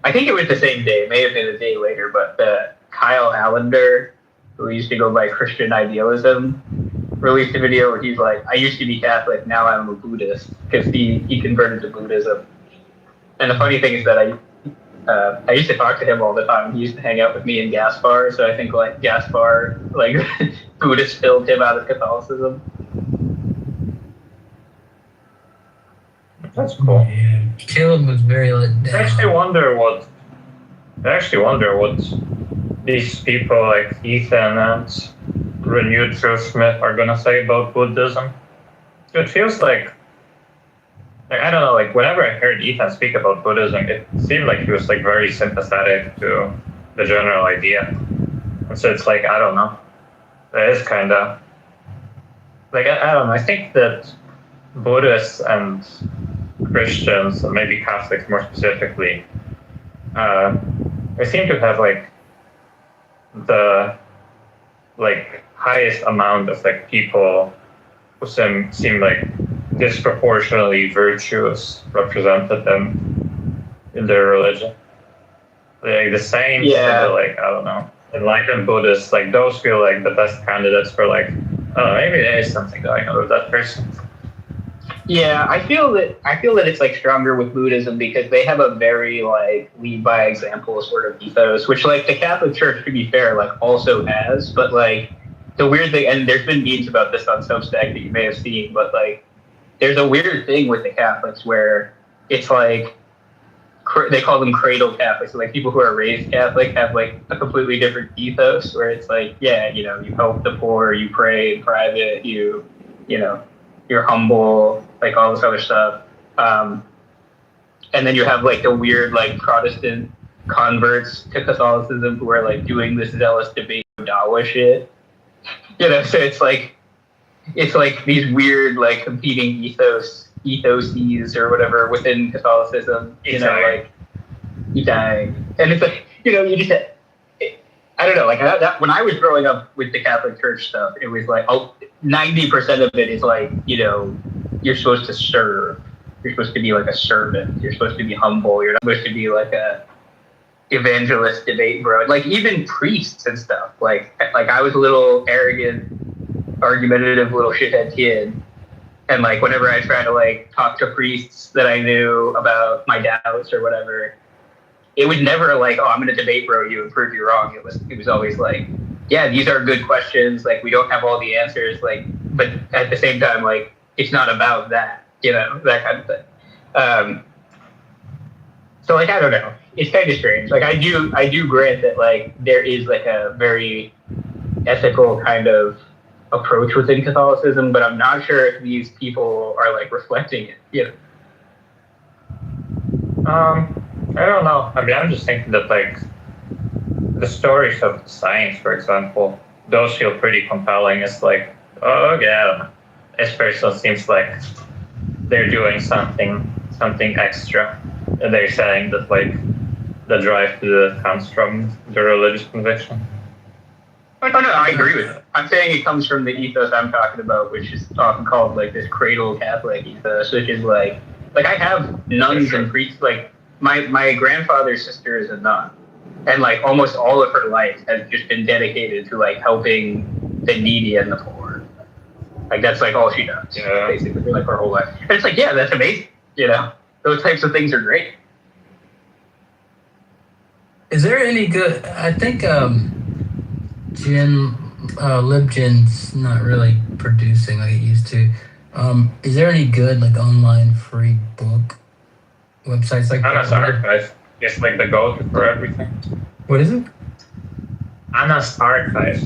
I think it was the same day. It may have been a day later, but Kyle Allender, who used to go by Christian Idealism, released a video where he's like, I used to be Catholic, now I'm a Buddhist, because he converted to Buddhism. And the funny thing is that I used to talk to him all the time. He used to hang out with me in Gaspar, so I think like Gaspar, like Buddhist filled him out of Catholicism. That's cool. Yeah. Caleb was very let down. I actually wonder what these people like Ethan and Renewed Truth Smith are gonna say about Buddhism. It feels like I don't know, like whenever I heard Ethan speak about Buddhism, it seemed like he was like very sympathetic to the general idea. And so it's like, I don't know. It is kinda like I don't know, I think that Buddhists and Christians, and maybe Catholics more specifically, they seem to have like the like highest amount of like people who seem like disproportionately virtuous represented them in their religion. Like the saints, and the, like I don't know, enlightened Buddhists, like those feel like the best candidates for like, oh, maybe there is something going on with that person. Yeah, I feel that it's like stronger with Buddhism because they have a very like lead by example sort of ethos, which like the Catholic Church, to be fair, like also has. But like the weird thing, and there's been memes about this on Substack that you may have seen, but like there's a weird thing with the Catholics where it's like they call them cradle Catholics. So like people who are raised Catholic have like a completely different ethos where it's like, yeah, you know, you help the poor, you pray in private, you know, you're humble, like all this other stuff. And then you have like the weird like Protestant converts to Catholicism who are like doing this zealous debate Dawa shit. You know, so it's like these weird like competing ethoses or whatever within Catholicism. You know, like you dying, and it's like, you know, you just I don't know, like that, when I was growing up with the Catholic Church stuff, it was like 90% of it is like, you know, you're supposed to serve. You're supposed to be like a servant. You're supposed to be humble. You're not supposed to be like a evangelist debate bro. Like even priests and stuff. Like I was a little arrogant, argumentative little shithead kid. And like whenever I tried to like talk to priests that I knew about my doubts or whatever, it was never like, oh, I'm going to debate bro you and prove you wrong. It was always like, yeah, these are good questions. Like we don't have all the answers. Like, but at the same time, like it's not about that, you know, that kind of thing. So like, I don't know. It's kind of strange. Like I do grant that like there is like a very ethical kind of approach within Catholicism, but I'm not sure if these people are like reflecting it, you know. I don't know. I mean, I'm just thinking that, like, the stories of science, for example, those feel pretty compelling. It's like, oh, yeah, this person seems like they're doing something extra. And they're saying that, like, the drive to do that comes from the religious conviction. Oh, no, I agree with it. I'm saying it comes from the ethos I'm talking about, which is often called, like, this cradle Catholic ethos, which is, like I have nuns and priests, like, my grandfather's sister is a nun, and like almost all of her life has just been dedicated to like helping the needy and the poor. Like that's like all she does, basically, like her whole life. And it's like, yeah, that's amazing. Those types of things are great. Is there any good? I think LibGen's not really producing like it used to. Is there any good like online free book websites like Anna's Archive is like the go-to for everything. What is it? Anna's Archive.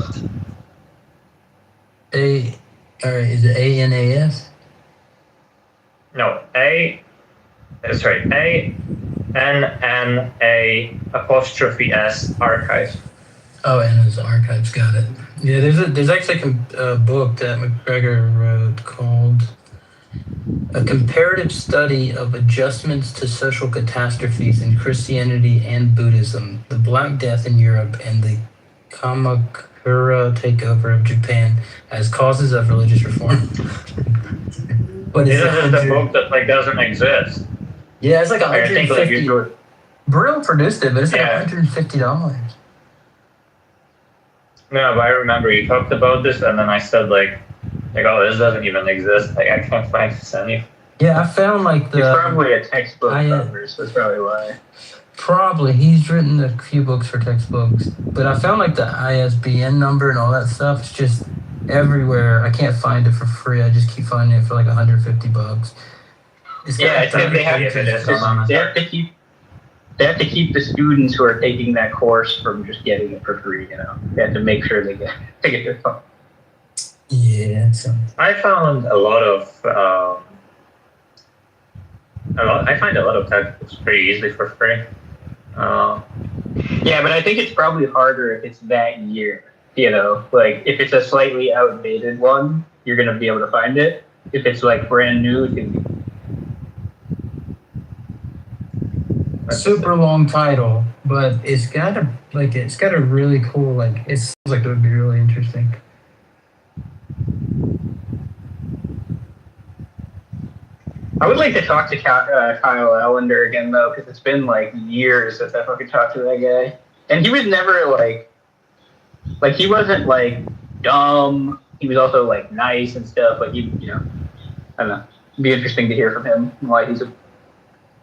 Is it ANAS? No, ANNA''S Archive. Oh, Anna's Archives, got it. Yeah, there's actually a book that McGregor wrote called A Comparative Study of Adjustments to Social Catastrophes in Christianity and Buddhism, the Black Death in Europe, and the Kamakura Takeover of Japan as Causes of Religious Reform. But this is a book that like doesn't exist. Yeah, it's like $150. Like Brill produced it, but it's like $150. No, but I remember you talked about this, and then I said like, oh, this doesn't even exist. Like I can't find this anywhere. Yeah, I found like the. It's probably a textbook cover, so that's probably why. Probably he's written a few books for textbooks, but I found like the ISBN number and all that stuff. It's just everywhere. I can't find it for free. I just keep finding it for like $150. They have to keep the students who are taking that course from just getting it for free. They have to make sure they get their phone. Yeah, I found a lot of. I find a lot of textbooks pretty easily for free. Yeah, but I think it's probably harder if it's that year. Like if it's a slightly outdated one, you're gonna be able to find it. If it's like brand new, super long title, but it's got a really cool it sounds like it would be really interesting. I would like to talk to Kyle Allender again though, because it's been like years since I fucking talked to that guy, and he was never like he wasn't like dumb. He was also like nice and stuff. Like I don't know. It'd be interesting to hear from him why he's a.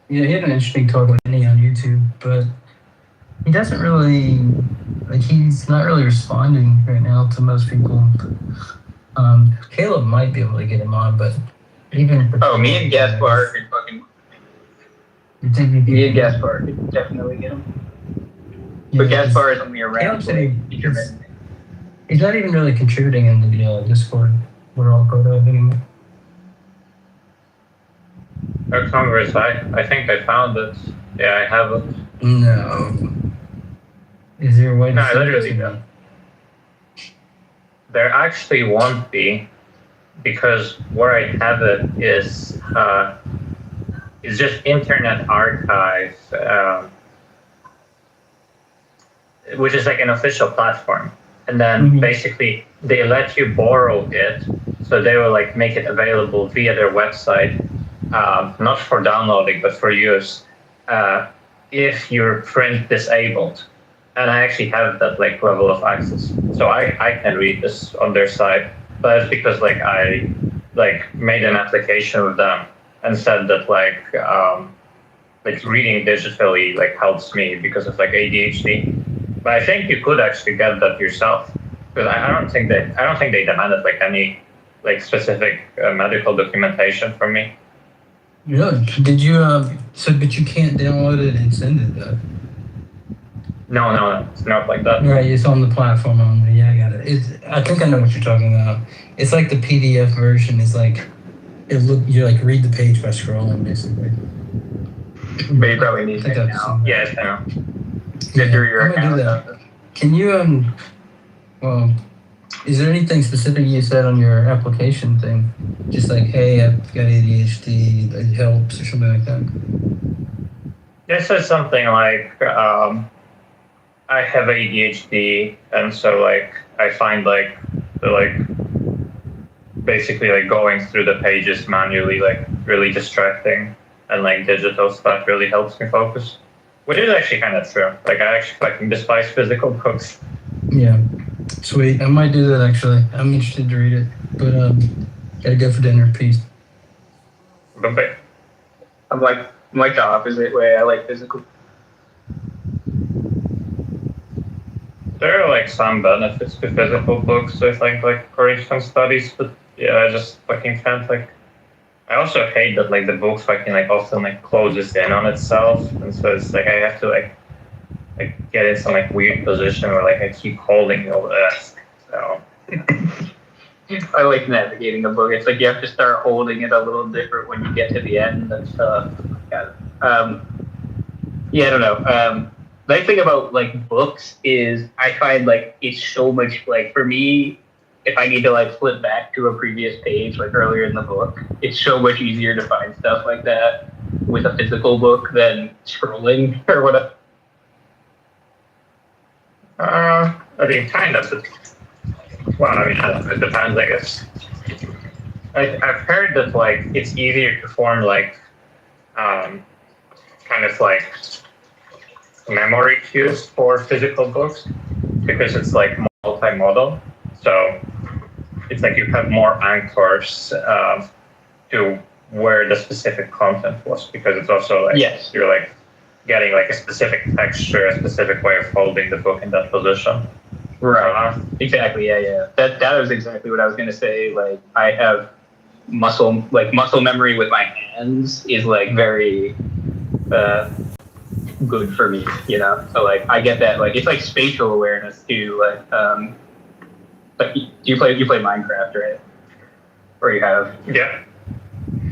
Yeah, he had an interesting talk with Annie on YouTube, but he doesn't really he's not really responding right now to most people. Caleb might be able to get him on, but even me and Gaspar could fucking. Me and Gaspar could definitely get him. But Gaspar is only around intermittently. He's not even really contributing in the Discord. We're all part of anymore. Congress, I think I found it. Yeah, I have it. No. Is there a way to I literally don't. There actually won't be, because where I have it is just Internet Archive, which is like an official platform. And then basically they let you borrow it. So they will like make it available via their website. Not for downloading, but for use, if you're print disabled. And I actually have that like level of access, so I can read this on their site. But it's because I made an application with them and said that reading digitally helps me because of ADHD. But I think you could actually get that yourself, because I don't think they demanded any specific medical documentation from me. Yeah. Did you but you can't download it and send it though? No, it's not like that. Right, it's on the platform only. Yeah, I got it. I think I know what you're talking about. It's like the PDF version is you read the page by scrolling basically. But you probably need it now. Yes, I know. Get through your account. Do that. Can you is there anything specific you said on your application thing? Just hey, I've got ADHD, it helps, or something like that? It says something like, I have ADHD, and so I find basically going through the pages manually really distracting. and like digital stuff really helps me focus. Which is actually kind of true. Like I actually like despise physical books. Yeah, sweet. I might do that actually. I'm interested to read it, but gotta go for dinner. Peace. Bye. I'm like the opposite way. I like physical. There are like some benefits to physical books, I think, like according to some studies, but yeah, I just fucking can't like. I also hate that like the book fucking like often like closes in on itself, and so it's like I have to like get in some like weird position where like I keep holding the desk. So I like navigating a book. It's like you have to start holding it a little different when you get to the end and stuff. Yeah, I don't know. The nice thing about like books is I find like it's so much like for me, if I need to like flip back to a previous page like earlier in the book, it's so much easier to find stuff like that with a physical book than scrolling or whatever. I mean, kind of. Well, I mean, it depends, I guess. I've heard that like it's easier to form like kind of like memory cues for physical books because it's like multimodal. So it's like you have more anchors to where the specific content was because it's also like you're like getting like a specific texture, a specific way of holding the book in that position. Right. Exactly. Yeah. That was exactly what I was gonna say. Like I have muscle memory with my hands is like very good for me, you know. So like I get that. Like it's like spatial awareness too. Like you play Minecraft, right? Or you have? Yeah.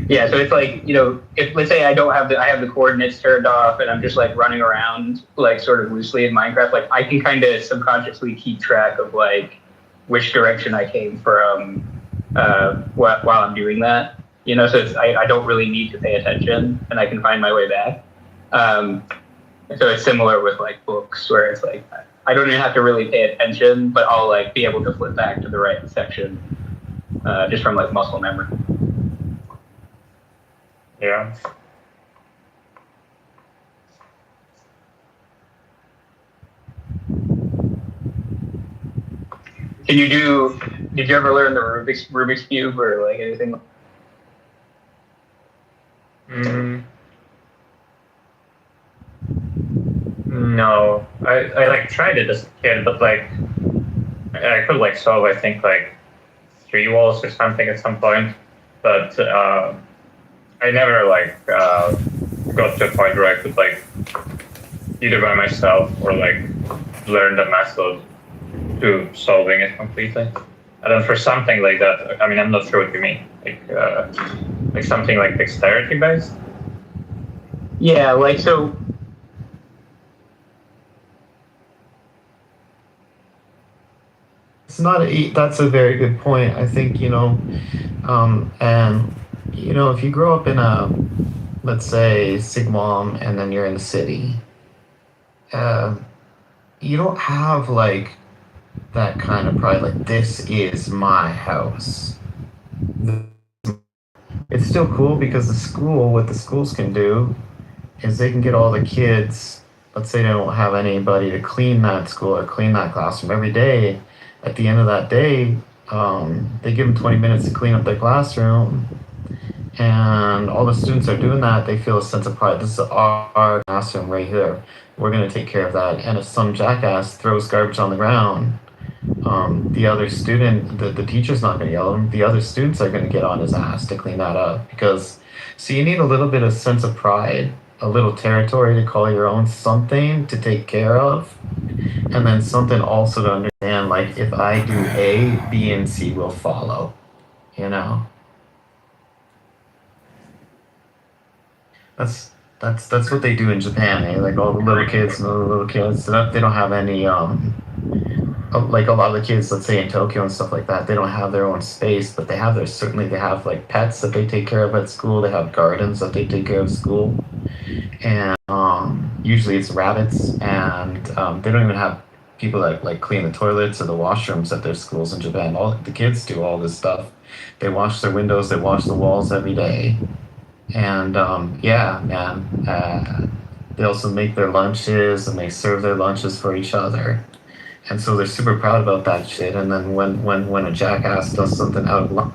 Yeah, so it's like, you know, if let's say I have the coordinates turned off and I'm just like running around like sort of loosely in Minecraft, like I can kind of subconsciously keep track of like which direction I came from while I'm doing that, you know, so I don't really need to pay attention and I can find my way back. So it's similar with like books where it's like I don't even have to really pay attention, but I'll like be able to flip back to the right section just from like muscle memory. Yeah. Did you ever learn the Rubik's Cube or like anything? No, I like tried it as a kid, but like I could like solve I think like 3 walls or something at some point, but I never like got to a point where I could like either by myself or like learn the method to solving it completely. And then for something like that, I mean, I'm not sure what you mean. Like something like dexterity based. Yeah, like so. It's not that's a very good point. I think, you know, and you know, if you grow up in a, let's say, Sigmom, and then you're in the city, you don't have like that kind of pride. Like, this is my house. It's still cool because what the schools can do is they can get all the kids. Let's say they don't have anybody to clean that school or clean that classroom every day. At the end of that day, they give them 20 minutes to clean up their classroom. And all the students are doing that, they feel a sense of pride. This is our classroom right here. We're going to take care of that. And if some jackass throws garbage on the ground, the other student, the teacher's not going to yell at him. The other students are going to get on his ass to clean that up. So you need a little bit of sense of pride, a little territory to call your own, something to take care of, and then something also to understand, like, if I do A, B, and C will follow, you know? That's what they do in Japan, eh? Like all the little kids, they don't have any like a lot of the kids, let's say in Tokyo and stuff like that, they don't have their own space, but they have like pets that they take care of at school. They have gardens that they take care of at school, and usually it's rabbits, and they don't even have people that like clean the toilets or the washrooms at their schools in Japan. All the kids do all this stuff. They wash their windows, they wash the walls every day. And yeah, man, they also make their lunches and they serve their lunches for each other. And so they're super proud about that shit. And then when a jackass does something out of line,